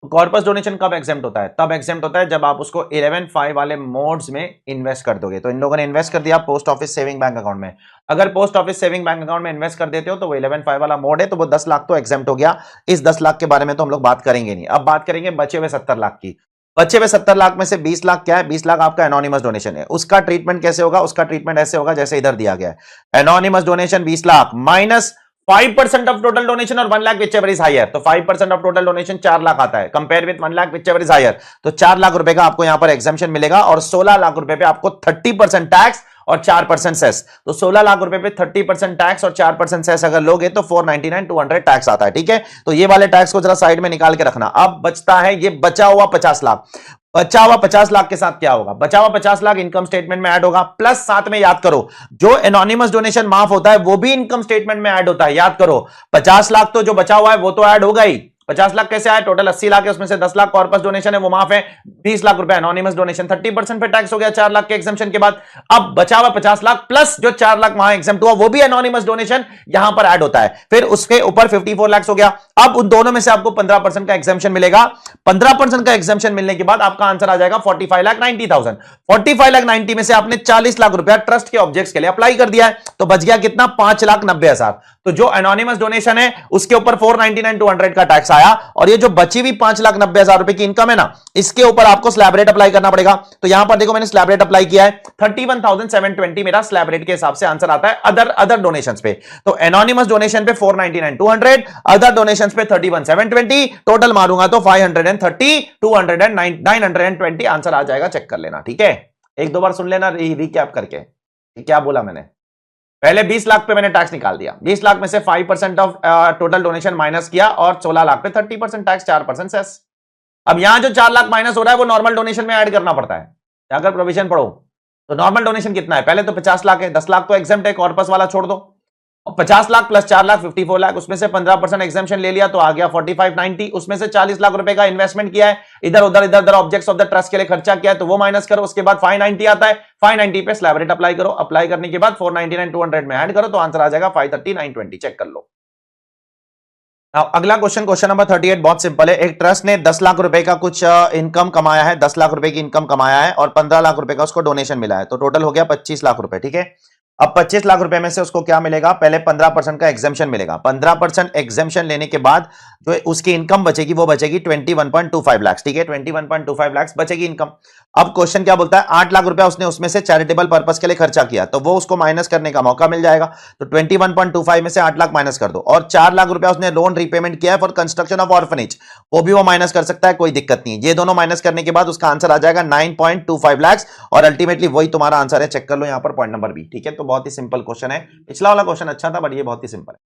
कॉर्पस डोनेशन कब एग्जेम्प्ट होता है? तब एग्जेम्प्ट होता है जब आप उसको 11(5) वाले मोड्स में इन्वेस्ट कर दोगे। तो इन लोगों ने इन्वेस्ट कर दिया post office saving bank account में। अगर post office saving bank account में इन्वेस्ट कर देते हो तो वो 11(5) वाला मोड है, तो वो 10 लाख तो एग्जेम्प्ट हो गया। इस 10 लाख के बारे में तो हम लोग बात करेंगे नहीं। अब बात करेंगे बचे हुए 70 लाख की। बचे हुए 70 लाख में से 20 लाख क्या है? 20 लाख आपका एनोनिमस डोनेशन है। उसका ट्रीटमेंट कैसे होगा? उसका ट्रीटमेंट ऐसे होगा जैसे इधर दिया गया है। Anonymous donation 20 lakh minus 5% of total donation और 1 lakh whichever is higher. तो 5% ऑफ टोटल डोनेशन 4 लाख आता है, compare with 1 lakh whichever is higher. तो 4 लाख रुपए का आपको यहां पर एग्जेम्पशन मिलेगा और 16 लाख रुपए पे आपको 30% टैक्स और 4% सेस। तो 16 लाख रुपए पे 30% टैक्स और 4% सेस अगर लोगे तो 499 200 टैक्स आता है। ठीक है, तो ये वाले टैक्स को जरा साइड में निकाल के रखना। अब बचता है ये बचा हुआ 50 लाख। बचा हुआ 50 लाख के साथ क्या होगा? बचा हुआ 50 लाख इनकम स्टेटमेंट में ऐड होगा, प्लस साथ में याद करो जो एनोनिमस डोनेशन माफ होता है वो भी इनकम स्टेटमेंट में ऐड होता है। याद करो 50 लाख तो जो बचा हुआ है वो तो ऐड होगा ही। 50 लाख कैसे आए? टोटल 80 लाख है, उसमें से 10 लाख कॉर्पस डोनेशन है वो माफ है, 20 लाख रुपए एनोनिमस डोनेशन, 30% पे टैक्स हो गया 4 लाख के एग्जेम्पशन के बाद। अब बचा हुआ 50 लाख प्लस जो 4 लाख वहां एग्जेम्प्ट हुआ वो भी एनोनिमस डोनेशन यहां पर ऐड होता है, फिर उसके ऊपर 54 लाख हो गया। अब उन दोनों में से आपको 15% का एग्जेम्पशन मिलेगा। 15% का एग्जेम्पशन मिलने के बाद आपका आंसर आ जाएगा 45,90,000। 45,90,000 में से आपने 40 लाख रुपया ट्रस्ट के ऑब्जेक्ट्स के लिए अप्लाई कर दिया है, तो बच गया कितना? 5,90,000। तो जो एनोनिमस डोनेशन है उसके ऊपर 499 200 का टैक्स आया, और ये जो बची हुई 5,90,000 रुपए की इनकम है ना, इसके ऊपर आपको स्लैब रेट अप्लाई करना पड़ेगा। तो यहां पर देखो मैंने स्लैब रेट अप्लाई किया है 31,720 मेरा स्लैब रेट के हिसाब से आंसर आता है अदर डोनेशंस पे। तो एनोनिमस डोनेशन पे 499 200, अदर डोनेशंस पे 31,720, टोटल मारूंगा तो 530 200 920 आंसर आ जाएगा। चेक कर लेना, ठीक है? एक दो बार सुन लेना रिकैप करके क्या बोला मैंने। पहले 20 लाख पे मैंने टैक्स निकाल दिया, 20 लाख में से 5% ऑफ टोटल डोनेशन माइनस किया और 16 लाख पे 30% टैक्स 4% सेस। अब यहां जो 4 लाख माइनस हो रहा है वो नॉर्मल डोनेशन में ऐड करना पड़ता है। अगर प्रोविजन पढ़ो तो नॉर्मल डोनेशन कितना है? पहले तो 50 लाख है, 10 लाख तो एग्जेम्प्ट है, कॉर्पस वाला छोड़ दो, और 50 लाख प्लस 4 लाख 54 लाख, उसमें से 15% एग्जेम्पशन ले लिया तो आ गया 45,90। उसमें से 40 लाख रुपए का इन्वेस्टमेंट किया है, इधर उधर ऑब्जेक्ट्स ऑफ द ट्रस्ट के लिए खर्चा किया है, तो वो माइनस करो, उसके बाद 590 आता है। 590 पे स्लैब रेट अप्लाई करो, अप्लाई करने के बाद 499 200 में ऐड करो तो आंसर आ जाएगा 530 920। चेक कर लो। अगला क्वेश्चन नंबर 38 बहुत सिंपल है। एक ट्रस्ट ने 10 लाख रुपए का कुछ इनकम कमाया है, 10 लाख रुपए की इनकम कमाया है और 15 लाख रुपए का उसको डोनेशन मिला है, तो टोटल हो गया 25 लाख रुपए। ठीक है, अब 25 लाख रुपए में से उसको क्या मिलेगा? पहले 15% का एग्जेम्पशन मिलेगा। 15% एग्जेम्पशन लेने के बाद जो उसकी इनकम बचेगी वो बचेगी 21.25 लाख। ठीक है, 21.25 लाख बचेगी इनकम। अब क्वेश्चन क्या बोलता है? 8 लाख रुपया उसने उसमें से चैरिटेबल पर्पस के लिए खर्चा किया, तो वो उसको माइनस करने का मौका मिल जाएगा। तो 21.25 में से 8 लाख माइनस कर दो, और 4 लाख रुपया उसने लोन रीपेमेंट किया है फॉर कंस्ट्रक्शन ऑफ ऑर्फनेज, वो भी वो माइनस कर सकता है, कोई दिक्कत नहीं। ये दोनों माइनस करने के बाद उसका आंसर आ जाएगा 9.25 लाख, और अल्टीमेटली वही तुम्हारा आंसर है। चेक कर लो यहां पर पॉइंट नंबर बी। ठीक है, तो बहुत ही सिंपल क्वेश्चन है। पिछला वाला क्वेश्चन अच्छा था बट ये बहुत ही सिंपल है।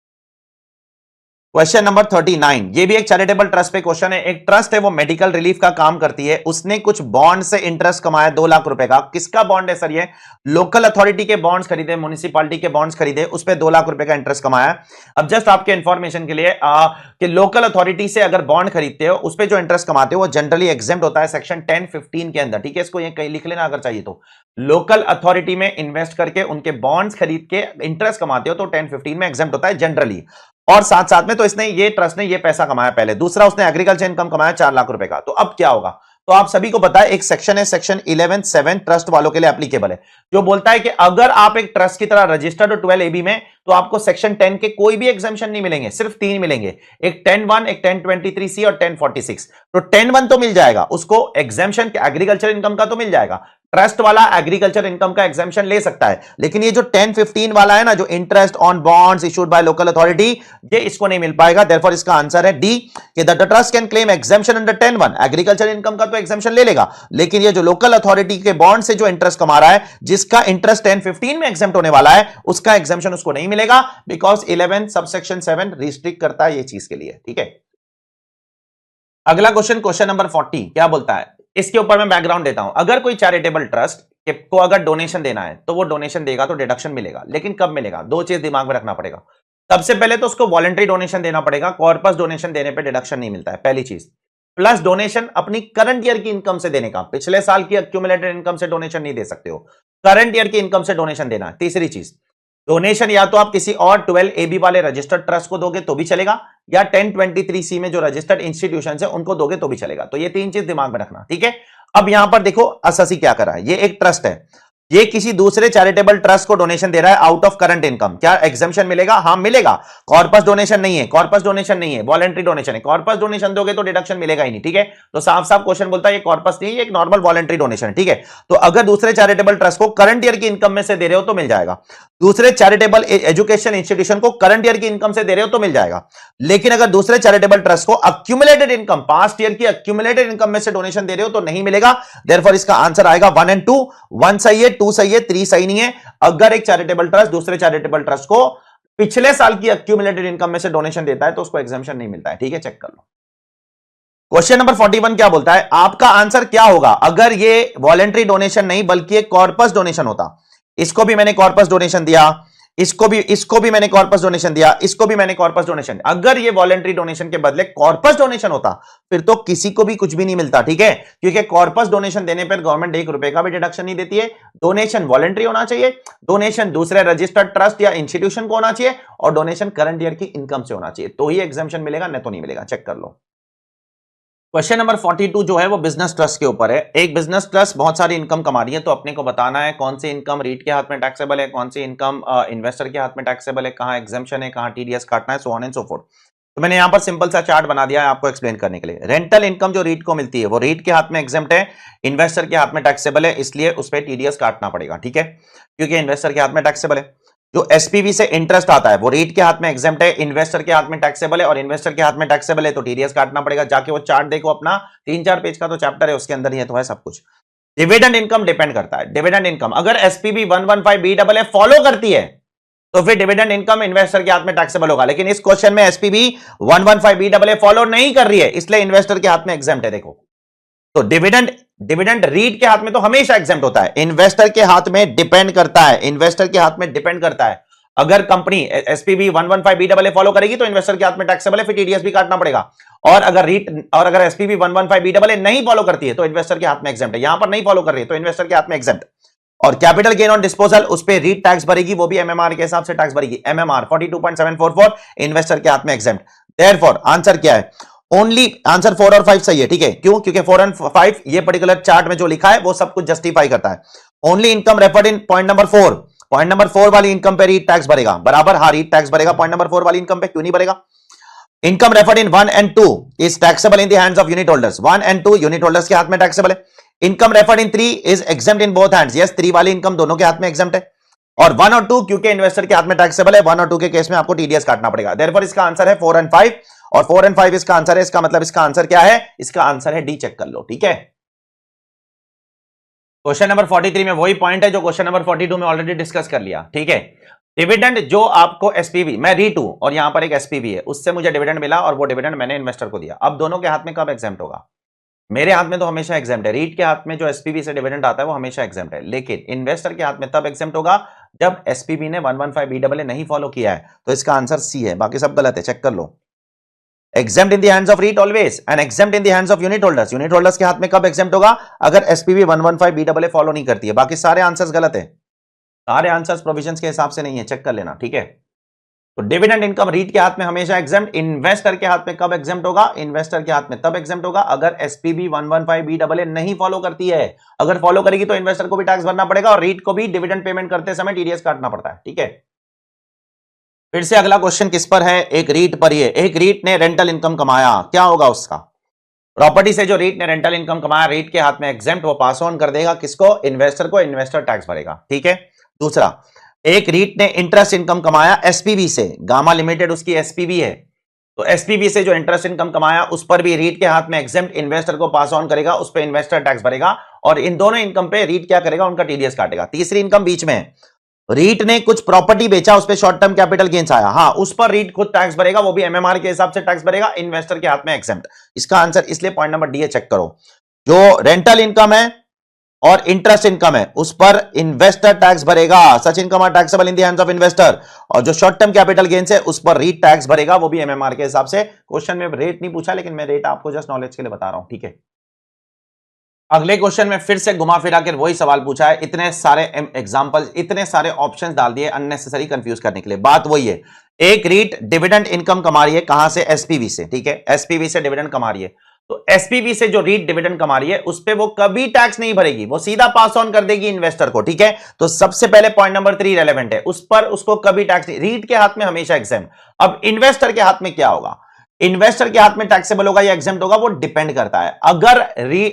क्वेश्चन नंबर 39, ये भी एक चैरिटेबल ट्रस्ट पे क्वेश्चन है। एक ट्रस्ट है वो मेडिकल रिलीफ का काम करती है, उसने कुछ बॉन्ड से इंटरेस्ट कमाया 2 लाख रुपए का। किसका बॉन्ड है सर? ये लोकल अथॉरिटी के बॉन्ड्स खरीदे, म्युनिसिपैलिटी के बॉन्ड्स खरीदे, उस पे 2 लाख रुपए का इंटरेस्ट कमाया। अब जस्ट आपके इंफॉर्मेशन के लिए कि लोकल अथॉरिटी से अगर बॉन्ड खरीदते हो उस पे जो इंटरेस्ट कमाते हो वो जनरली एग्जेम्प्ट होता है सेक्शन 10(15) के अंदर। ठीक है, इसको ये कहीं लिख लेना अगर चाहिए तो। लोकल अथॉरिटी में इन्वेस्ट करके उनके बॉन्ड्स खरीद के इंटरेस्ट कमाते हो तो 10(15) में एग्जेम्प्ट होता है जनरली। और साथ साथ में तो इसने ये ट्रस्ट ने ये पैसा कमाया पहले। दूसरा, उसने एग्रीकल्चर इनकम कमाया 4 लाख रुपए का। तो अब क्या होगा? तो आप सभी को पता है एक सेक्शन है, सेक्शन 11(7) ट्रस्ट वालों के लिए एप्लीकेबल है, जो बोलता है कि अगर आप एक ट्रस्ट की तरह रजिस्टर्ड हो 12AB में तो आपको सेक्शन 10 के कोई भी एग्जेम्पशन नहीं मिलेंगे, सिर्फ 3 मिलेंगे, एक 10(1), एक 10(23)(c) और 10(46). तो 10(1) तो मिल जाएगा उसको एग्जेम्पशन, एग्रीकल्चर इनकम का तो मिल जाएगा। ट्रस्ट वाला एग्रीकल्चर इनकम का एग्जेम्पशन ले सकता है, लेकिन ये जो 10(15) वाला है ना, जो interest on bonds issued by local authority, ये इसको नहीं मिल पाएगा। देयरफॉर इसका आंसर है डी, कि the trust can claim exemption under 10(1). Agriculture income का तो एग्जेम्पशन ले लेगा, लेकिन ये जो लोकल अथॉरिटी के बॉन्ड से जो इंटरेस्ट कमा रहा है, जिसका इंटरेस्ट 10(15) में एग्जेम्प्ट होने वाला है, उसका एग्जेम्पशन उसको नहीं मिलेगा, बिकॉज 11 सबसेक्शन 7 रिस्ट्रिक्ट करता है ये चीज के लिए। ठीक है, अगला क्वेश्चन नंबर 40 क्या बोलता है? इसके ऊपर मैं बैकग्राउंड देता हूं। अगर कोई चैरिटेबल ट्रस्ट को अगर डोनेशन देना है तो वो डोनेशन देगा तो डिडक्शन मिलेगा, लेकिन कब मिलेगा? 2 चीज दिमाग में रखना पड़ेगा। सबसे पहले तो उसको वॉलंटरी डोनेशन देना पड़ेगा, कॉर्पस डोनेशन देने पे डिडक्शन नहीं मिलता है, पहली चीज। प्लस डोनेशन अपनी करंट ईयर की इनकम से देने का, पिछले साल की एक्यूमुलेटेड इनकम से डोनेशन नहीं दे सकते हो, करंट ईयर की इनकम से डोनेशन देना। तीसरी चीज, डोनेशन या तो आप किसी और 12AB वाले रजिस्टर्ड ट्रस्ट को दोगे तो भी चलेगा, या 1023C में जो रजिस्टर्ड इंस्टीट्यूशन है उनको दोगे तो भी चलेगा। तो ये 3 चीज दिमाग में रखना, ठीक है। अब यहां पर देखो अससी क्या कर रहा है, ये एक ट्रस्ट है, ये किसी दूसरे चैरिटेबल ट्रस्ट को डोनेशन दे रहा है आउट ऑफ करंट इनकम। क्या एग्जेम्पशन मिलेगा? हाँ मिलेगा। कॉर्पस डोनेशन नहीं है, कॉर्पस डोनेशन नहीं है, वॉलंटरी डोनेशन है। कॉर्पस डोनेशन दोगे तो डिडक्शन मिलेगा ही नहीं, ठीक है। तो साफ साफ क्वेश्चन बोलता है ये कॉर्पस नहीं है, ये एक नॉर्मल वॉलंटरी डोनेशन है, ठीक है। तो अगर दूसरे चैरिटेबल ट्रस्ट को करंट ईयर की इनकम में से दे रहे हो तो मिल जाएगा, दूसरे चैरिटेबल एजुकेशन इंस्टीट्यूशन को करंट ईयर की इनकम से दे रहे हो तो मिल जाएगा। लेकिन अगर दूसरे चैरिटेबल ट्रस्ट को अक्यूमुलेटेड इनकम, पास्ट ईयर की अक्यूमुलेटेड इनकम में से डोनेशन दे रहे हो तो नहीं मिलेगा। देयरफॉर इसका आंसर आएगा 1 और 2। 1 सही है, 2 सही है, 3 सही नहीं है। अगर एक चैरिटेबल ट्रस्ट दूसरे चैरिटेबल ट्रस्ट को पिछले साल की अक्यूमुलेटेड इनकम में से डोनेशन देता है तो उसको एग्जेम्पशन नहीं मिलता है, ठीक है, चेक कर लो। क्वेश्चन नंबर 41 क्या बोलता है? आपका आंसर क्या होगा अगर ये वॉलेंट्री डोनेशन नहीं बल्कि एक कॉर्पस डोनेशन होता? इसको भी मैंने कॉर्पस डोनेशन दिया, इसको भी मैंने कॉर्पस डोनेशन दिया, इसको भी मैंने कॉर्पस डोनेशन। अगर ये वॉलेंट्री डोनेशन के बदले कॉर्पस डोनेशन होता फिर तो किसी को भी कुछ भी नहीं मिलता, ठीक है। क्योंकि कॉर्पस डोनेशन देने पर गवर्नमेंट 1 रुपए का भी डिडक्शन नहीं देती है। डोनेशन वॉलेंट्री होना चाहिए, डोनेशन दूसरे रजिस्टर्ड ट्रस्ट या इंस्टीट्यूशन को होना चाहिए, और डोनेशन करंट ईयर की इनकम से होना चाहिए, तो ही एग्जेम्पशन मिलेगा, नहीं तो नहीं मिलेगा। चेक कर लो। क्वेश्चन नंबर 42 जो है वो बिजनेस ट्रस्ट के ऊपर है। एक बिजनेस ट्रस्ट बहुत सारी इनकम कमा रही है, तो अपने को बताना है कौन सी इनकम रीट के हाथ में टैक्सेबल है, कौन सी इनकम इन्वेस्टर के हाथ में टैक्सेबल है, कहां एग्जेम्पशन है, कहां टीडीएस काटना है, so on and so fourth. तो मैंने यहां पर सिंपल सा चार्ट बना दिया है आपको एक्सप्लेन करने के लिए। रेंटल इनकम जो रीट को मिलती है वो रीट के हाथ में एग्जेम्प्ट है, इन्वेस्टर के हाथ में टैक्सेबल है, इसलिए उस पर टीडीएस काटना पड़ेगा, ठीक है, क्योंकि इन्वेस्टर के हाथ में टैक्सेबल है। जो एसपीवी से इंटरेस्ट आता है वो रीट के हाथ में एग्जेम्प्ट है, इन्वेस्टर के हाथ में टैक्सेबल है, और इन्वेस्टर के हाथ में टैक्सेबल है तो टीडीएस काटना पड़ेगा। जाके वो चार्ट देखो अपना, 3-4 पेज का तो चैप्टर है, उसके अंदर ही तो है सब कुछ। डिविडेंड इनकम डिपेंड करता है। डिविडेंड इनकम अगर एसपीबी 115BAA फॉलो करती है तो फिर डिविडेंड इनकम इन्वेस्टर के हाथ में टैक्सेबल होगा। लेकिन इस क्वेश्चन में एसपीबी 115BAA फॉलो नहीं कर रही है, इसलिए इन्वेस्टर के हाथ में एग्जेम्प्ट है। देखो तो डिविडेंड रीट के हाथ में तो हमेशा एग्जेम्प्ट होता है, इन्वेस्टर के हाथ में डिपेंड करता है, इन्वेस्टर के हाथ में डिपेंड करता है। अगर कंपनी एसपीबी 115BAA फॉलो करेगी तो इन्वेस्टर के हाथ में टैक्सेबल है, फिर टीडीएस भी काटना पड़ेगा। और अगर एसपीबी 115BAA नहीं फॉलो करती है तो इन्वेस्टर के हाथ में एग्जेम्प्ट है। यहां पर नहीं फॉलो कर रही है तो इन्वेस्टर के हाथ में एग्जेम्प्ट। और कैपिटल गेन ऑन डिस्पोजल उस पे रीट टैक्स भरेगी, वो भी एमएमआर के हिसाब से टैक्स भरेगी। एमएमआर 42.744 इन्वेस्टर के हाथ में एग्जेम्प्ट। देयरफॉर आंसर क्या है? ओनली आंसर 4 और 5 सही है, ठीक है। क्यों? क्योंकि 4 और 5 ये पर्टिकुलर चार्ट में जो लिखा है वो सब कुछ जस्टिफाई करता है। Only income referred in point number 4, point number 4 वाली इनकम पे रीट टैक्स भरेगा, बराबर। हाँ रीट टैक्स भरेगा पॉइंट नंबर 4 वाली इनकम पे, क्यों नहीं भरेगा? इनकम रेफर्ड इन 1 और 2 is taxable in the hands of unit holders. 1 और 2 यूनिट होल्डर्स के हाथ में टैक्सेबल है। Income referred in 3 is exempt in both hands. Yes 3 वाली इनकम दोनों के हाथ में एग्जेम्प्ट है। और 1 और 2 क्योंकि इन्वेस्टर के हाथ में टैक्सेबल है, 1 और 2 के केस में आपको टीडीएस काटना पड़ेगा। देयरफॉर इसका आंसर है 4 और 5, और 4 और 5 इसका आंसर है। इसका मतलब इसका आंसर क्या है? इसका आंसर है डी। चेक कर लो, ठीक है। क्वेश्चन नंबर 43 में वही पॉइंट है जो क्वेश्चन नंबर 42 में ऑलरेडी डिस्कस कर लिया, ठीक है। डिविडेंड जो आपको एसपीवी, मैं रीट हूं और यहां पर एक एसपीवी है, उससे मुझे डिविडेंड मिला और वो डिविडेंड मैंने इन्वेस्टर को दिया। अब दोनों के हाथ में कब एग्जेम्प्ट होगा? मेरे हाथ में तो हमेशा एग्जेम्प्ट है। रीट के हाथ में जो एसपीवी से डिविडेंड आता है वो हमेशा एग्जेम्प्ट है, लेकिन इन्वेस्टर के हाथ में तब एग्जेम्प्ट होगा जब एसपीवी ने 115BAA नहीं फॉलो किया है। तो इसका आंसर सी है, बाकी सब गलत है, चेक कर लो। Exempt in the hands of REIT always and exempt in the hands of unit holders. Unit holders के हाथ में कब एग्जेम्प्ट होगा? अगर एसपीवी 115BAA फॉलो नहीं करती है। बाकी सारे आंसर्स गलत है, सारे आंसर्स प्रोविजंस के हिसाब से नहीं है, चेक कर लेना, ठीक है। तो डिविडेंड इनकम रीट के हाथ में हमेशा एग्जेम्प्ट। इन्वेस्टर के हाथ में कब एग्जेम्प्ट होगा? इन्वेस्टर के हाथ में तब एग्जेम्प्ट होगा अगर एसपीबी 115BAA नहीं फॉलो करती है। अगर फॉलो करेगी तो इन्वेस्टर को भी टैक्स भरना पड़ेगा और रीट को भी डिविडेंड पेमेंट करते समय टीडीएस काटना पड़ता है, ठीक है। फिर से अगला क्वेश्चन किस पर है? एक रीट पर ही है। एक रीट ने रेंटल इनकम कमाया, क्या होगा उसका? प्रॉपर्टी से जो रीट ने रेंटल इनकम कमाया, रीट के हाथ में एग्जेम्प्ट, वो पास ऑन कर देगा किसको? इन्वेस्टर को। इन्वेस्टर टैक्स भरेगा, ठीक है। दूसरा, एक रीट ने इंटरेस्ट इनकम कमाया एसपीवी से, गामा लिमिटेड उसकी एसपीवी है, तो एसपीवी से जो इंटरेस्ट इनकम कमाया उस पर भी रीट के हाथ में एग्जेम्प्ट, इन्वेस्टर को पास ऑन करेगा, उस पर इन्वेस्टर टैक्स भरेगा, और इन दोनों इनकम पे रीट क्या करेगा? उनका टीडीएस काटेगा। तीसरी इनकम बीच में है, रीट ने कुछ प्रॉपर्टी बेचा, उस पर शॉर्ट टर्म कैपिटल गेन्स आया, हाँ उस पर रीट खुद टैक्स भरेगा, वो भी एमएमआर के हिसाब से टैक्स भरेगा, इन्वेस्टर के हाथ में एग्जेम्प्ट। इसका आंसर इसलिए पॉइंट नंबर डी है, चेक करो। जो रेंटल इनकम है और इंटरेस्ट इनकम है उस पर इन्वेस्टर टैक्स भरेगा, such income are taxable in the hands of investor. और जो शॉर्ट टर्म कैपिटल गेन्स है उस पर रीट टैक्स भरेगा, वो भी एमएमआर के हिसाब से। क्वेश्चन में रेट नहीं पूछा, लेकिन मैं रेट आपको जस्ट नॉलेज के लिए बता रहा हूं, ठीक है। अगले क्वेश्चन में फिर से घुमा फिरा कर वही सवाल पूछा है, इतने सारे एग्जांपल, इतने सारे ऑप्शंस डाल दिए अननेसेसरी कंफ्यूज करने के लिए। बात वही है, एक रीट डिविडेंड इनकम कमा रही है, कहां से? एसपीवी से, ठीक है, एसपीवी से डिविडेंड कमा रही है। तो एसपीवी से जो रीट डिविडेंड कमा रही है उस पे वो कभी टैक्स नहीं भरेगी, वो सीधा पास ऑन कर देगी इन्वेस्टर को, ठीक है। तो सबसे पहले पॉइंट नंबर 3 रेलेवेंट है, उस पर उसको कभी टैक्स नहीं, रीट के हाथ में हमेशा एग्जाम। अब इन्वेस्टर के हाथ में क्या होगा? इन्वेस्टर के हाथ में टैक्सेबल होगा या एग्जाम्प्ट होगा, वो डिपेंड करता है।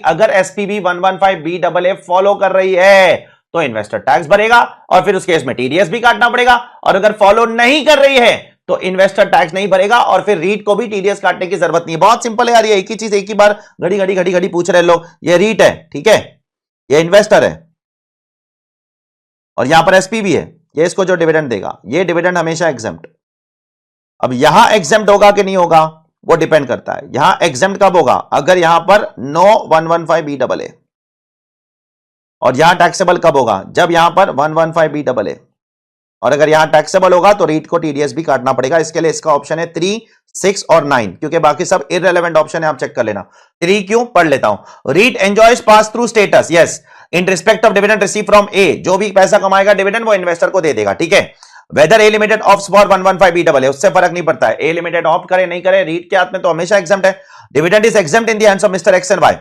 अगर एसपीबी 115BAA फॉलो कर रही है तो इन्वेस्टर टैक्स भरेगा और फिर उस केस में टीडीएस भी काटना पड़ेगा, और अगर फॉलो नहीं कर रही है तो इन्वेस्टर टैक्स नहीं भरेगा और फिर रीट को भी टीडीएस काटने की जरूरत नहीं है। बहुत सिंपल है यार, ये एक ही चीज एक ही बार घड़ी घड़ी घड़ी घड़ी पूछ रहे लोग। ये रीट है, ठीक है, ये इन्वेस्टर है और यहां पर एसपीबी है, ये इसको जो डिविडेंड देगा, ये डिविडेंड हमेशा एग्जाम्प्ट। अब यहां एग्जाम्प्ट होगा कि नहीं होगा वो डिपेंड करता है। यहां एग्जाम्प्ट कब होगा? अगर यहां पर नो 115BAA, और यहां टैक्सेबल कब होगा? जब यहां पर 115BAA, और अगर यहां टैक्सेबल होगा तो रीट को टीडीएस भी काटना पड़ेगा। इसके लिए इसका ऑप्शन है 3, 6 और 9, क्योंकि बाकी सब इररिलेवेंट ऑप्शन है, आप चेक कर लेना। 3 क्यों? पढ़ लेता हूं। REIT enjoys pass through status, yes, in respect of dividend receive from A, जो भी पैसा कमाएगा डिविडेंड वो इन्वेस्टर को दे देगा, ठीक है। Whether a limited opt for 115BAA, उससे फर्क नहीं पड़ता है, ए लिमिटेड ऑप्ट करे नहीं करे, रीट के हाथ में तो हमेशा एग्जाम्प्ट है। Dividend is exempt in the hands of mister X and Y,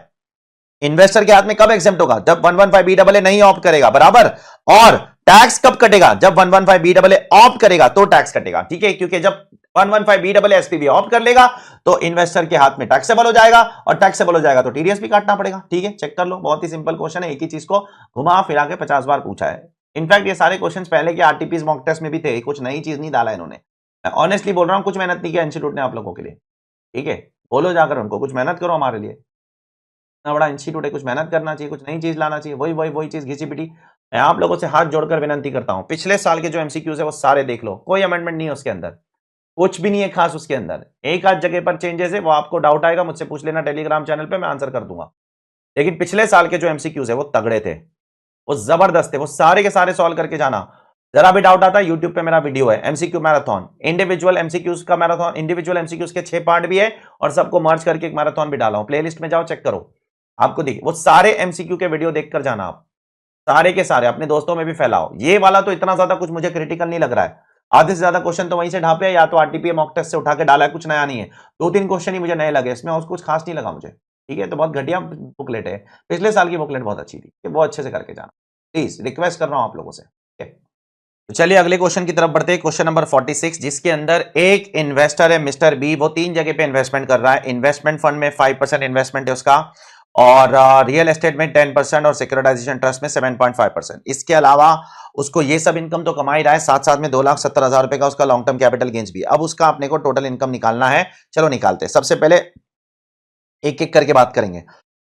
investor के हाथ में कब एग्जाम्प्ट होगा? जब 115BAA नहीं ऑप्ट करेगा, बराबर। और टैक्स कब कटेगा? जब 115BAA ऑप्ट करेगा तो टैक्स कटेगा, ठीक है, क्योंकि जब 115BAA एसपीबी ऑप्ट कर लेगा तो इन्वेस्टर के हाथ में टैक्सेबल हो जाएगा, और टैक्सेबल हो जाएगा तो टीडीएस भी काटना पड़ेगा, ठीक है। चेक कर लो, बहुत ही सिंपल क्वेश्चन है, एक ही चीज को घुमा फिरा के 50 बार पूछा है। इनफैक्ट ये सारे क्वेश्चन पहले के आरटीपीएस मॉक टेस्ट में भी थे, कुछ नई चीज नहीं डाला इन्होंने। ऑनेस्टली बोल रहा हूं, कुछ मेहनत नहीं किया इंस्टीट्यूट ने आप लोगों के लिए, ठीक है। बोलो जाकर उनको, कुछ मेहनत करो हमारे लिए, इतना बड़ा इंस्टीट्यूट है, कुछ मेहनत करना चाहिए, कुछ नई चीज लाना चाहिए। वही चीज घिसी पिटी। मैं आप लोगों से हाथ जोड़कर विनती करता हूं, पिछले साल के जो एमसीक्यूज है वो सारे देख लो, कोई अमेंडमेंट नहीं है उसके अंदर, कुछ भी नहीं है खास उसके अंदर। एक आध जगह पर चेंजेस है, वो आपको डाउट आएगा मुझसे पूछ लेना टेलीग्राम चैनल पे, मैं आंसर कर दूंगा। लेकिन पिछले साल के जो एमसीक्यूज है वो तगड़े थे, वो जबरदस्त थे, वो सारे के सारे सॉल्व करके जाना। जरा भी डाउट आता है यूट्यूब पे मेरा वीडियो है, एमसीक्यू मैराथन, इंडिविजुअल एमसीक्यूज का मैराथन, इंडिविजुअल एमसीक्यूज के 6 पार्ट भी है और सबको मर्ज करके एक मैराथन भी डाला हूं, प्लेलिस्ट में जाओ चेक करो, आपको देखिए वो सारे एमसीक्यू के वीडियो देखकर जाना आप, सारे के सारे अपने दोस्तों में भी फैलाओ। ये वाला तो इतना ज्यादा कुछ मुझे क्रिटिकल नहीं लग रहा है, आधे से ज्यादा क्वेश्चन तो वहीं से ढापे या तो आरटीपीए मॉक टेस्ट से उठा के डाला है, कुछ नया नहीं है। 2-3 क्वेश्चन ही मुझे नए लगे, इसमें और कुछ खास नहीं लगा मुझे, ठीक है। तो बहुत घटिया बुकलेट है, पिछले साल की बुकलेट बहुत अच्छी थी, बहुत अच्छे से करके जाना, प्लीज रिक्वेस्ट कर रहा हूं आप लोगों से, ठीक है। तो चलिए अगले क्वेश्चन की तरफ बढ़ते हैं, क्वेश्चन नंबर 46, जिसके अंदर एक इन्वेस्टर है मिस्टर बी, वो 3 जगह पे इन्वेस्टमेंट कर रहा है। इन्वेस्टमेंट फंड में 5% इन्वेस्टमेंट है उसका, और रियल एस्टेट में 10% और सिक्योरिटाइजेशन ट्रस्ट में 7.5%। इसके अलावा उसको ये सब इनकम तो कमा ही रहा है, साथ साथ में 2,70,000 रुपए का उसका लॉन्ग टर्म कैपिटल गेन्स भी है। अब उसका अपने को टोटल इनकम निकालना है, चलो निकालते हैं। सबसे पहले एक एक करके बात करेंगे।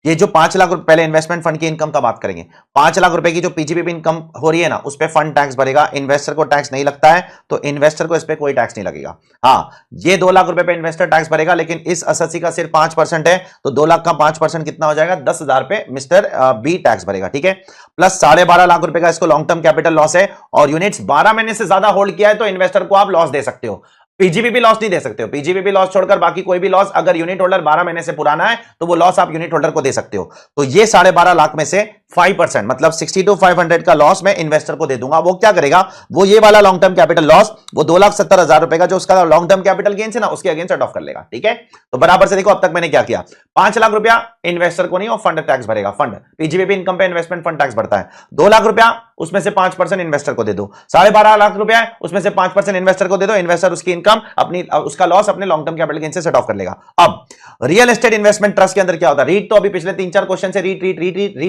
ये जो 5 लाख रुपए, पहले इन्वेस्टमेंट फंड की इनकम का बात करेंगे। 5 लाख रुपए की जो पीजीपीपी इनकम हो रही है ना, उस पे फंड टैक्स भरेगा, इन्वेस्टर को टैक्स नहीं लगता है, तो इन्वेस्टर को इस पे कोई टैक्स नहीं लगेगा। हाँ, ये 2 लाख रुपए पे इन्वेस्टर टैक्स भरेगा, लेकिन इस एसएससी का सिर्फ 5% है, तो 2 लाख का 5% कितना हो जाएगा? 10,000 पे मिस्टर बी टैक्स भरेगा, ठीक है। प्लस 12.5 लाख रुपए का इसको लॉन्ग टर्म कैपिटल लॉस है, और यूनिट्स 12 महीने से ज्यादा होल्ड किया है तो इन्वेस्टर को आप लॉस दे सकते हो, पीजीपीपी लॉस नहीं दे सकते हो। पीजीपीपी लॉस छोड़कर बाकी कोई भी लॉस, अगर यूनिट होल्डर 12 महीने से पुराना है तो वो लॉस आप यूनिट होल्डर को दे सकते हो। तो ये 12.5 लाख में से 5% मतलब 62,500 का लॉस मैं इन्वेस्टर को दे दूंगा। वो क्या करेगा? वो ये वाला लॉन्ग टर्म कैपिटल लॉस, वो 2,70,000 रुपए का जो उसका लॉन्ग टर्म कैपिटल गेन है ना, उसके अगेंस्ट सेट ऑफ कर लेगा, ठीक है। तो बराबर से देखो अब तक मैंने क्या किया, 5 लाख रुपया इन्वेस्टर को नहीं, और फंड टैक्स भरेगा, फंड पीजीपीपी इनकम पे इन्वेस्टमेंट फंड टैक्स भरता है। 2 लाख रुपया उसमें से 5% इन्वेस्टर को दे दो, 12.5 लाख रुपया उसमें से 5% इन्वेस्टर को दे दो, इन्वेस्टर उसकी इनकम अपनी, उसका लॉस अपने लॉन्ग टर्म कैपिटल गेन से सेट ऑफ कर लेगा। अब रियल एस्टेट इन्वेस्टमेंट ट्रस्ट के अंदर क्या होता है? रीट तो अभी पिछले 3-4 क्वेश्चन से रीट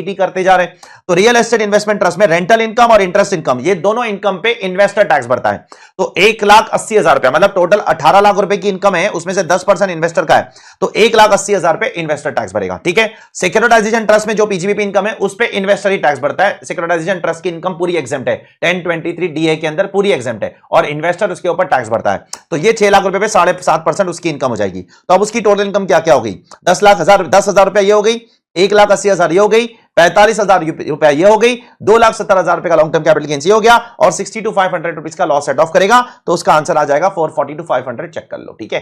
ही करते जा रहे हैं। तो रियल एस्टेट इन्वेस्टमेंट ट्रस्ट में रेंटल इनकम और इंटरेस्ट इनकम, ये दोनों इनकम पे इन्वेस्टर टैक्स भरता है। तो 1,80,000 रुपया, मतलब टोटल 18 लाख रुपए की इनकम है, उसमें से 10% इन्वेस्टर का है, तो 1,80,000 पे इन्वेस्टर टैक्स भरेगा, ठीक है। सिक्योरिटाइजेशन ट्रस्ट में जो पीजीपीपी इनकम है उस पे इन्वेस्टर ही टैक्स भरता है। सिक्योरिटाइजेशन ट्रस्ट की इनकम पूरी एग्जेम्प्ट है, 1023 डीए के अंदर पूरी एग्जेम्प्ट है, और इन्वेस्टर उसके ऊपर टैक्स भरता है। तो ये 6 लाख रुपए पे 7.5% उसकी इनकम हो जाएगी। तो अब उसकी टोटल इनकम क्या क्या हो गई? 10,000 रुपया ये हो गई, 1,80,000 ये हो गई, 45,000 रुपया ये हो गई, 2,70,000 रुपए का लॉन्ग टर्म कैपिटल गेन्स ये हो गया, और 60-500 रुपीज का लॉस सेट ऑफ करेगा। तो उसका आंसर आ जाएगा 440-500, चेक कर लो, ठीक है।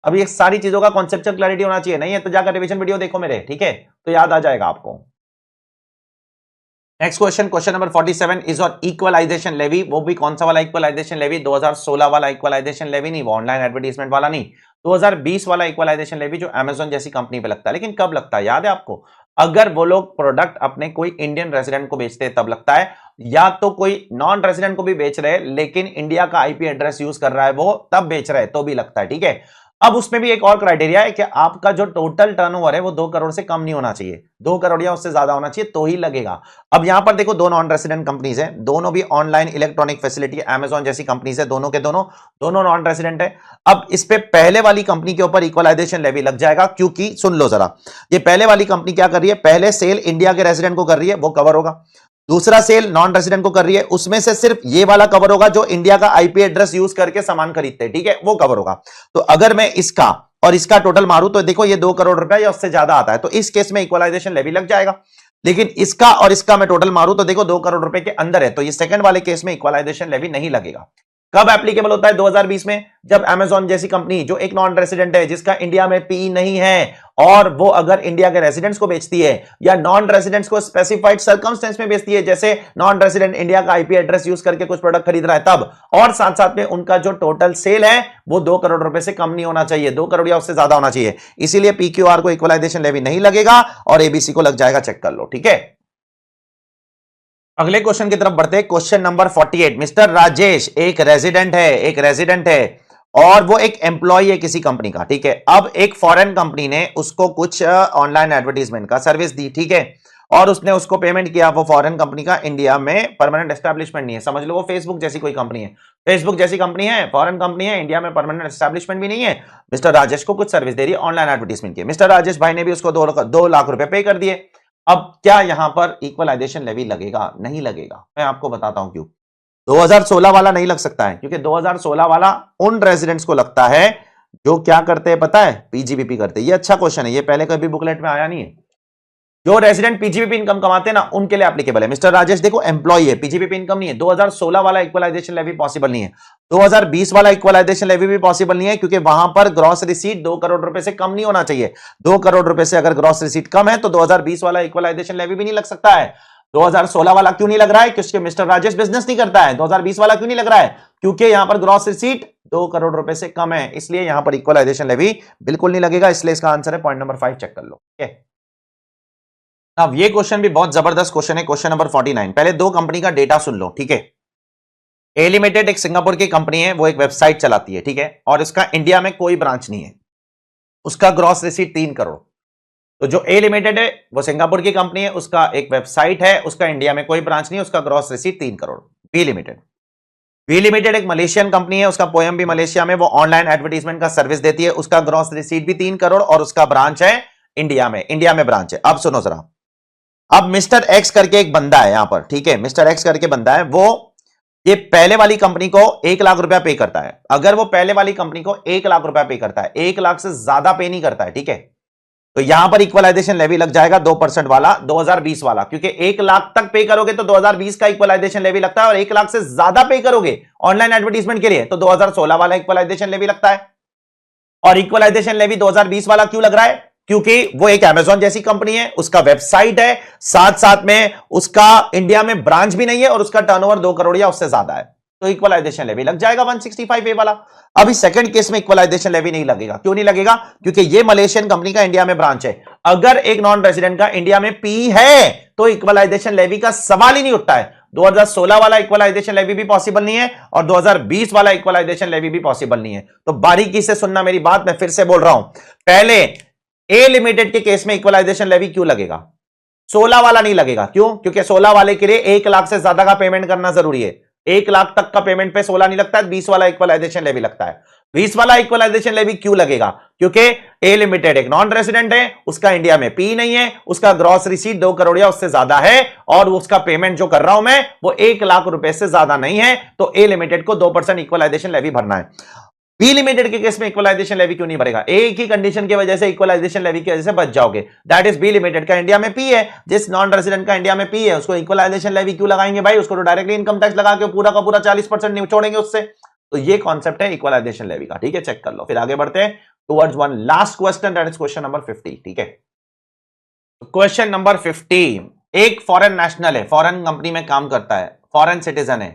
अब ये सारी चीजों का कॉन्सेप्चुअल क्लैरिटी होना चाहिए, नहीं है तो जाकर रिवीजन वीडियो देखो मेरे, ठीक है, तो याद आ जाएगा आपको। Next question, question number 47 is on equalisation levy. वो भी कौन सा वाला इक्वलाइजेशन लेवी? 2016 वाला इक्वलाइजेशन लेवी नहीं, वो ऑनलाइन एडवर्टीजमेंट वाला नहीं, 2020 वाला इक्वलाइजेशन लेवी जो अमेजॉन जैसी कंपनी पे लगता है। लेकिन कब लगता है याद है आपको? अगर वो लोग प्रोडक्ट अपने कोई इंडियन रेजिडेंट को बेचते हैं तब लगता है, या तो कोई नॉन रेजिडेंट को भी बेच रहे हैं लेकिन इंडिया का आईपी एड्रेस यूज कर रहा है वो, तब बेच रहे हैं तो भी लगता है। ठीक है, अब उसमें भी एक और क्राइटेरिया है कि आपका जो टोटल टर्नओवर है वो 2 करोड़ से कम नहीं होना चाहिए, 2 करोड़ या उससे ज्यादा होना चाहिए तो ही लगेगा। अब यहां पर देखो, दो नॉन रेसिडेंट कंपनीज है, दोनों भी ऑनलाइन इलेक्ट्रॉनिक फैसिलिटी अमेजॉन जैसी कंपनीज है, दोनों के दोनों नॉन रेसिडेंट है। अब इस पे पहले वाली कंपनी के ऊपर इक्वलाइजेशन लेवी लग जाएगा, क्योंकि सुन लो जरा, ये पहले वाली कंपनी क्या कर रही है, पहले सेल इंडिया के रेसिडेंट को कर रही है, वो कवर होगा। दूसरा सेल नॉन रेसिडेंट को कर रही है, उसमें से सिर्फ ये वाला कवर होगा जो इंडिया का आईपी एड्रेस यूज करके सामान खरीदते हैं। ठीक है, वो कवर होगा। तो अगर मैं इसका और इसका टोटल मारूं तो देखो ये 2 करोड़ रुपए या उससे ज्यादा आता है, तो इस केस में इक्वलाइजेशन लेवी लग जाएगा। लेकिन इसका और इसका मैं टोटल मारूं तो देखो 2 करोड़ रुपए के अंदर है, तो ये सेकंड वाले केस में इक्वलाइजेशन लेवी नहीं लगेगा। कब एप्लीकेबल होता है? 2020 में, जब अमेजॉन जैसी कंपनी जो एक नॉन रेसिडेंट है, जिसका इंडिया में पी नहीं है, और वो अगर इंडिया के रेसिडेंट्स को बेचती है या नॉन रेसिडेंट्स को स्पेसिफाइड सर्कमस्टेंस में बेचती है, जैसे नॉन रेसिडेंट इंडिया का आईपी एड्रेस यूज करके कुछ प्रोडक्ट खरीद रहा है तब, और साथ साथ में उनका जो टोटल सेल है वो 2 करोड़ रुपए से कम नहीं होना चाहिए, 2 करोड़ या उससे ज्यादा होना चाहिए। इसीलिए पीक्यूआर को इक्वलाइजेशन लेवी नहीं लगेगा और एबीसी को लग जाएगा, चेक कर लो। ठीक है, अगले क्वेश्चन की तरफ बढ़ते हैं। क्वेश्चन नंबर 48, मिस्टर राजेश एक रेजिडेंट है और वो एक एम्प्लॉय है किसी कंपनी का। ठीक है, अब एक फॉरेन कंपनी ने उसको कुछ ऑनलाइन एडवर्टीजमेंट का सर्विस दी। ठीक है, और उसने उसको पेमेंट किया। वो फॉरेन कंपनी का इंडिया में परमानेंट एस्टैब्लिशमेंट नहीं है, समझ लो वो फेसबुक जैसी कोई कंपनी है, फेसबुक जैसी कंपनी है, फॉरेन कंपनी है, इंडिया में परमानेंट एस्टैब्लिशमेंट भी नहीं है। मिस्टर राजेश को कुछ सर्विस दे रही है, ऑनलाइन एडवर्टीजमेंट की। मिस्टर राजेश भाई ने भी उसको 2 लाख रुपए पे कर दिए। अब क्या यहां पर इक्वलाइजेशन लेवी लगेगा? नहीं लगेगा। मैं आपको बताता हूं क्यों। 2016 वाला नहीं लग सकता है, क्योंकि 2016 वाला उन रेजिडेंट्स को लगता है जो क्या करते हैं पता है? पीजीबीपी करते हैं। ये अच्छा क्वेश्चन है, ये पहले कभी बुकलेट में आया नहीं है। जो रेजिडेंट पीजीबीपी इनकम कमाते हैं ना, उनके लिए एप्लीकेबल है। मिस्टर राजेश देखो एम्प्लॉय है, पीजीबीपी इनकम नहीं है, 2016 वाला इक्वलाइजेशन लेवी पॉसिबल नहीं है। 2020 वाला इक्वलाइजेशन लेवी भी पॉसिबल नहीं है, क्योंकि वहां पर ग्रॉस रिसीट 2 करोड़ रुपए से कम नहीं होना चाहिए। 2 करोड़ रुपए से अगर ग्रॉस रिसीट कम है तो 2020 वाला इक्वलाइजेशन लेवी भी नहीं लग सकता है। 2016 वाला क्यों नहीं लग रहा है? क्योंकि मिस्टर राजेश बिजनेस नहीं करता है। 2020 वाला क्यों नहीं लग रहा है? क्योंकि यहां पर ग्रॉस रिसीट 2 करोड़ रुपए से कम है, इसलिए यहां पर इक्वलाइजेशन लेवी बिल्कुल नहीं लगेगा। इसलिए इसका आंसर है पॉइंट नंबर 5, चेक कर लो। ठीक है, अब ये क्वेश्चन भी बहुत जबरदस्त क्वेश्चन है, क्वेश्चन नंबर 49। पहले दो कंपनी का डेटा सुन लो। ठीक है, ए लिमिटेड एक सिंगापुर की कंपनी है, वो एक वेबसाइट चलाती है। ठीक है, और इसका इंडिया में कोई ब्रांच नहीं है, उसका ग्रॉस रिसीट 3 करोड़। तो जो ए लिमिटेड है वो सिंगापुर की कंपनी है, उसका एक वेबसाइट है, उसका इंडिया में कोई ब्रांच नहीं है, उसका gross receipt 3 crore. B limited एक मलेशियन कंपनी है, उसका पोएम भी मलेशिया में, वो ऑनलाइन एडवर्टीजमेंट का सर्विस देती है, उसका ग्रॉस रिसीट भी 3 करोड़ और उसका ब्रांच है इंडिया में ब्रांच है। अब सुनो जरा, अब मिस्टर एक्स करके एक बंदा है यहां पर। ठीक है, मिस्टर एक्स करके बंदा है, वो ये पहले वाली कंपनी को 1 लाख रुपया पे करता है। अगर वो पहले वाली कंपनी को 1 लाख रुपया पे करता है, 1 लाख से ज्यादा पे नहीं करता है, ठीक है, तो यहां पर इक्वलाइजेशन लेवी लग जाएगा 2% वाला, 2020 वाला, क्योंकि 1 लाख तक पे करोगे तो 2020 का इक्वलाइजेशन लेवी लगता है, और 1 लाख से ज्यादा पे करोगे ऑनलाइन एडवर्टीजमेंट के लिए तो 2016 वाला इक्वलाइजेशन लेवी लगता है। और इक्वलाइजेशन लेवी 2020 वाला क्यों लग रहा है? क्योंकि वो एक अमेजॉन जैसी कंपनी है, उसका वेबसाइट है, साथ साथ में उसका इंडिया में ब्रांच भी नहीं है, और उसका टर्नओवर 2 करोड़ या उससे ज्यादा है, तो इक्वलाइजेशन लेवी लग जाएगा 165A वाला। अभी सेकंड केस में इक्वलाइजेशन लेवी नहीं लगेगा। क्यों नहीं लगेगा? क्योंकि ये मलेशियन कंपनी का इंडिया में ब्रांच है। अगर एक नॉन रेजिडेंट का इंडिया में पी है तो इक्वलाइजेशन लेवी का सवाल ही नहीं उठता है। 2016 वाला इक्वलाइजेशन लेवी भी पॉसिबल नहीं है और 2020 वाला इक्वलाइजेशन लेवी भी पॉसिबल नहीं है। तो बारीकी से सुनना मेरी बात, मैं फिर से बोल रहा हूं, पहले ए लिमिटेड के केस में इक्वलाइजेशन लेवी क्यों लगेगा? 16 वाला नहीं लगेगा। क्यों? क्योंकि 16 वाले के लिए 1 लाख से ज्यादा का पेमेंट करना जरूरी है। 1 लाख तक का पेमेंट पे 16 नहीं लगता है, 20 वाला इक्वलाइजेशन लेवी लगता है। 20 वाला इक्वलाइजेशन लेवी क्यों लगेगा? क्योंकि ए लिमिटेड एक नॉन रेजिडेंट है, उसका इंडिया में पी नहीं है, उसका ग्रॉस रिसीट 2 करोड़ या उससे ज्यादा है, और उसका पेमेंट जो कर रहा हूं मैं वो 1 लाख रुपए से ज्यादा नहीं है, तो ए लिमिटेड को 2% इक्वलाइजेशन लेवी भरना है। बी लिमिटेड के केस में इक्वलाइजेशन लेवी क्यों नहीं भरेगा? एक ही कंडीशन की वजह से इक्वलाइजेशन लेवी की वजह से बच जाओगे, दैट इज बी लिमिटेड का इंडिया में पी है। जिस नॉन रेजिडेंट का इंडिया में पी है उसको इक्वलाइजेशन लेवी क्यों लगाएंगे भाई? उसको तो डायरेक्टली इनकम टैक्स लगा के पूरा का पूरा 40% निचोड़ेंगे उससे। तो ये कॉन्सेप्ट है इक्वलाइजेशन लेवी का। ठीक है, चेक कर लो। फिर आगे बढ़ते हैं towards one last question, that is question number 50। ठीक है, क्वेश्चन नंबर 50, एक फॉरेन नेशनल है, फॉरेन कंपनी में काम करता है, फॉरेन सिटीजन है,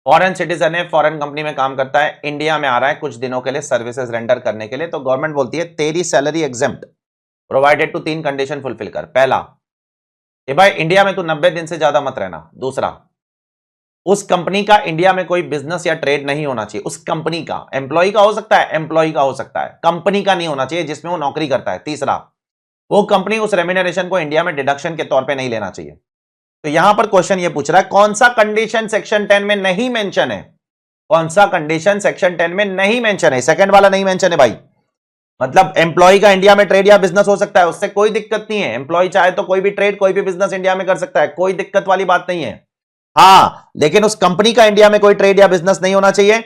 फॉरेन सिटीजन है, फॉरेन कंपनी में काम करता है, इंडिया में आ रहा है कुछ दिनों के लिए सर्विसेज रेंडर करने के लिए, तो गवर्नमेंट बोलती है तेरी salary exempt provided to 3 condition fulfil कर। पहला कि भाई इंडिया में तू 90 दिन से ज्यादा मत रहना। दूसरा, उस कंपनी का इंडिया में कोई बिजनेस या ट्रेड नहीं होना चाहिए, उस कंपनी का, एम्प्लॉय का हो सकता है, एम्प्लॉय का हो सकता है, कंपनी का नहीं होना चाहिए जिसमें वो नौकरी करता है। तीसरा, वो कंपनी उस रेम्यूनरेशन को इंडिया में डिडक्शन के तौर पे नहीं लेना चाहिए। तो यहां पर क्वेश्चन ये पूछ रहा है कौन सा कंडीशन सेक्शन 10 में नहीं मेंशन है, कौन सा कंडीशन सेक्शन 10 में नहीं मेंशन है। सेकंड वाला नहीं मेंशन है भाई, मतलब एम्प्लॉय का इंडिया में ट्रेड या बिजनेस हो सकता है, उससे कोई दिक्कत नहीं है, एम्प्लॉय चाहे तो कोई भी ट्रेड कोई भी बिजनेस इंडिया में कर सकता है, कोई दिक्कत वाली बात नहीं है। हां, लेकिन उस कंपनी का इंडिया में कोई ट्रेड या बिजनेस नहीं होना चाहिए,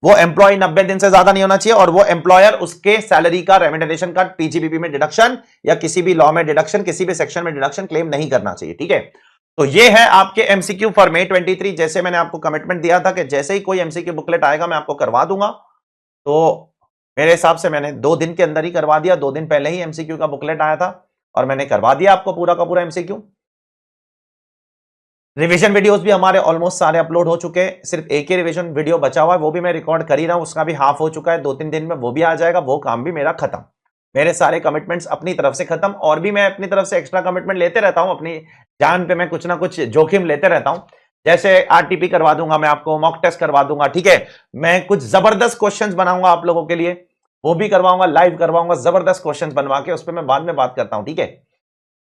वो एम्प्लॉय 90 दिन से ज्यादा नहीं होना चाहिए, और वो एम्प्लॉयर उसके सैलरी का रेम्यूनरेशन का पीजीबीपी में डिडक्शन या किसी भी लॉ में डिडक्शन, किसी भी सेक्शन में डिडक्शन क्लेम नहीं करना चाहिए। ठीक है, तो ये है आपके एमसीक्यू फॉर May 23। जैसे मैंने आपको कमिटमेंट दिया था कि जैसे ही कोई एमसीक्यू बुकलेट आएगा मैं आपको करवा दूंगा, तो मेरे हिसाब से मैंने 2 दिन के अंदर ही करवा दिया। 2 दिन पहले ही एमसीक्यू का बुकलेट आया था और मैंने करवा दिया आपको पूरा का पूरा एमसीक्यू। रिवीजन वीडियोस भी हमारे ऑलमोस्ट सारे अपलोड हो चुके हैं, सिर्फ एक ही रिवीजन वीडियो बचा हुआ है, वो भी मैं रिकॉर्ड कर ही रहा हूं, उसका भी हाफ हो चुका है। 2-3 दिन में वो भी आ जाएगा, वो काम भी मेरा खत्म। मेरे सारे कमिटमेंट्स अपनी तरफ से खत्म, और भी मैं अपनी तरफ से एक्स्ट्रा कमिटमेंट लेते रहता हूं, अपनी जान पे मैं कुछ ना कुछ जोखिम लेते रहता हूं। जैसे आरटीपी करवा दूंगा मैं आपको, मॉक टेस्ट करवा दूंगा, ठीक है, मैं कुछ जबरदस्त क्वेश्चंस बनाऊंगा आप लोगों के लिए, वो भी करवाऊंगा, लाइव करवाऊंगा, जबरदस्त क्वेश्चंस बनवा के, उस पर मैं बाद में बात करता हूं। ठीक है,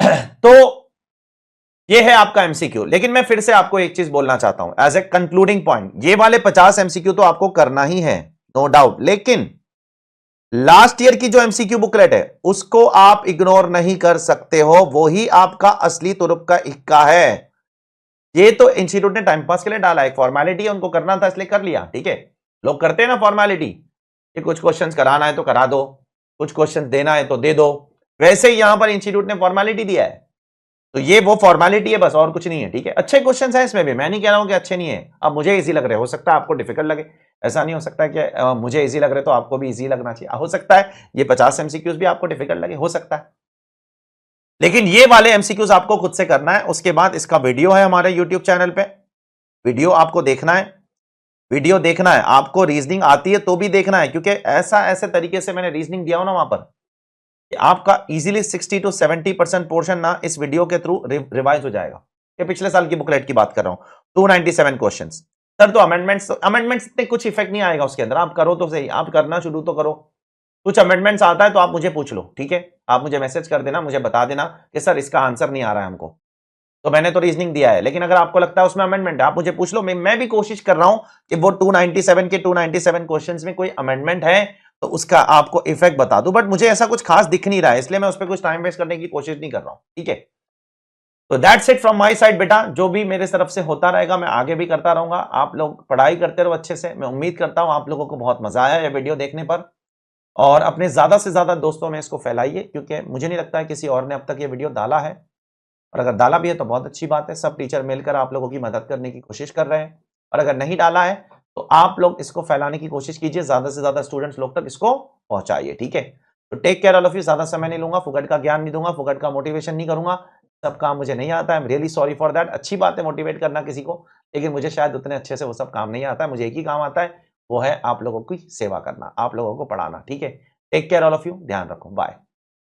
तो ये है आपका एमसीक्यू। लेकिन मैं फिर से आपको एक चीज बोलना चाहता हूं एज ए कंक्लूडिंग पॉइंट, ये वाले 50 एमसीक्यू तो आपको करना ही है, नो डाउट, लेकिन लास्ट ईयर की जो एमसीक्यू बुकलेट है उसको आप इग्नोर नहीं कर सकते हो, वो ही आपका असली तुरुप का इक्का है। ये तो इंस्टीट्यूट ने टाइम पास के लिए डाला, एक फॉर्मेलिटी है, उनको करना था इसलिए कर लिया। ठीक है, लोग करते हैं ना फॉर्मेलिटी, कि कुछ क्वेश्चंस कराना है तो करा दो, कुछ क्वेश्चंस देना है तो दे दो, वैसे ही यहां पर इंस्टीट्यूट ने फॉर्मेलिटी दिया है, तो ये वो फॉर्मेलिटी है बस, और कुछ नहीं है। ठीक है, अच्छे क्वेश्चंस हैं इसमें भी, मैं नहीं कह रहा हूं कि अच्छे नहीं है। अब मुझे इजी लग रहे, हो सकता है आपको डिफिकल्ट लगे, ऐसा नहीं हो सकता कि मुझे इजी लग रहे तो आपको भी इजी लगना चाहिए, हो सकता है ये 50 एमसीक्यूज भी आपको डिफिकल्ट लगे, हो सकता है, लेकिन ये वाले एमसीक्यूज आपको खुद से करना है। उसके बाद इसका वीडियो है हमारे यूट्यूब चैनल पे, वीडियो आपको देखना है, वीडियो देखना है, आपको रीजनिंग आती है तो भी देखना है, क्योंकि ऐसे तरीके से मैंने रीजनिंग दिया हो ना वहां पर, आपका इजीली 60 to 70% पोर्शन ना इस वीडियो के थ्रू रिवाइज हो जाएगा। ये पिछले साल की बुकलेट की बात कर रहा हूं, 297 क्वेश्चंस। सर तो अमेंडमेंट्स इतने कुछ इफेक्ट नहीं आएगा उसके अंदर, आप करो तो सही, आप करना शुरू तो करो। कुछ अमेंडमेंट्स आता है तो आप मुझे पूछ लो, ठीक है, आप मुझे मैसेज कर देना, मुझे बता देना कि सर इसका आंसर नहीं आ रहा है हमको, तो मैंने तो रीजनिंग दिया है, लेकिन अगर आपको लगता है उसमें अमेंडमेंट है आप मुझे पूछ लो। मैं भी कोशिश कर रहा हूं कि वो 297 क्वेश्चंस में कोई अमेंडमेंट है तो उसका आपको इफेक्ट बता दूं, बट मुझे ऐसा कुछ खास दिख नहीं रहा है, इसलिए मैं उस पर कुछ टाइम वेस्ट करने की कोशिश नहीं कर रहा हूं। ठीक है, तो that's it from my side बेटा, जो भी मेरे तरफ से होता रहेगा मैं आगे भी करता रहूंगा। आप लोग पढ़ाई करते रहो अच्छे से, मैं उम्मीद करता हूं आप लोगों को बहुत मजा आया ये वीडियो देखने पर, और अपने ज्यादा से ज्यादा दोस्तों में इसको फैलाइए, क्योंकि मुझे नहीं लगता है किसी और ने अब तक ये वीडियो डाला है, और अगर डाला भी है तो बहुत अच्छी बात है, सब टीचर मिलकर आप लोगों की मदद करने की कोशिश कर रहे हैं, और अगर नहीं डाला है तो आप लोग इसको फैलाने की कोशिश कीजिए, ज्यादा से ज्यादा स्टूडेंट्स लोग तक इसको पहुंचाइए। ठीक है, तो take care all of you, ज्यादा समय नहीं लूंगा, फुकट का ज्ञान नहीं दूंगा, फुकट का मोटिवेशन नहीं करूंगा, सब काम मुझे नहीं आता है, I am really sorry for that. अच्छी बात है मोटिवेट करना किसी को, लेकिन मुझे शायद उतने अच्छे से वो सब काम नहीं आता है, मुझे एक ही काम आता है, वो है आप लोगों की सेवा करना, आप लोगों को पढ़ाना। ठीक है, take care all of you, ध्यान रखो, बाय।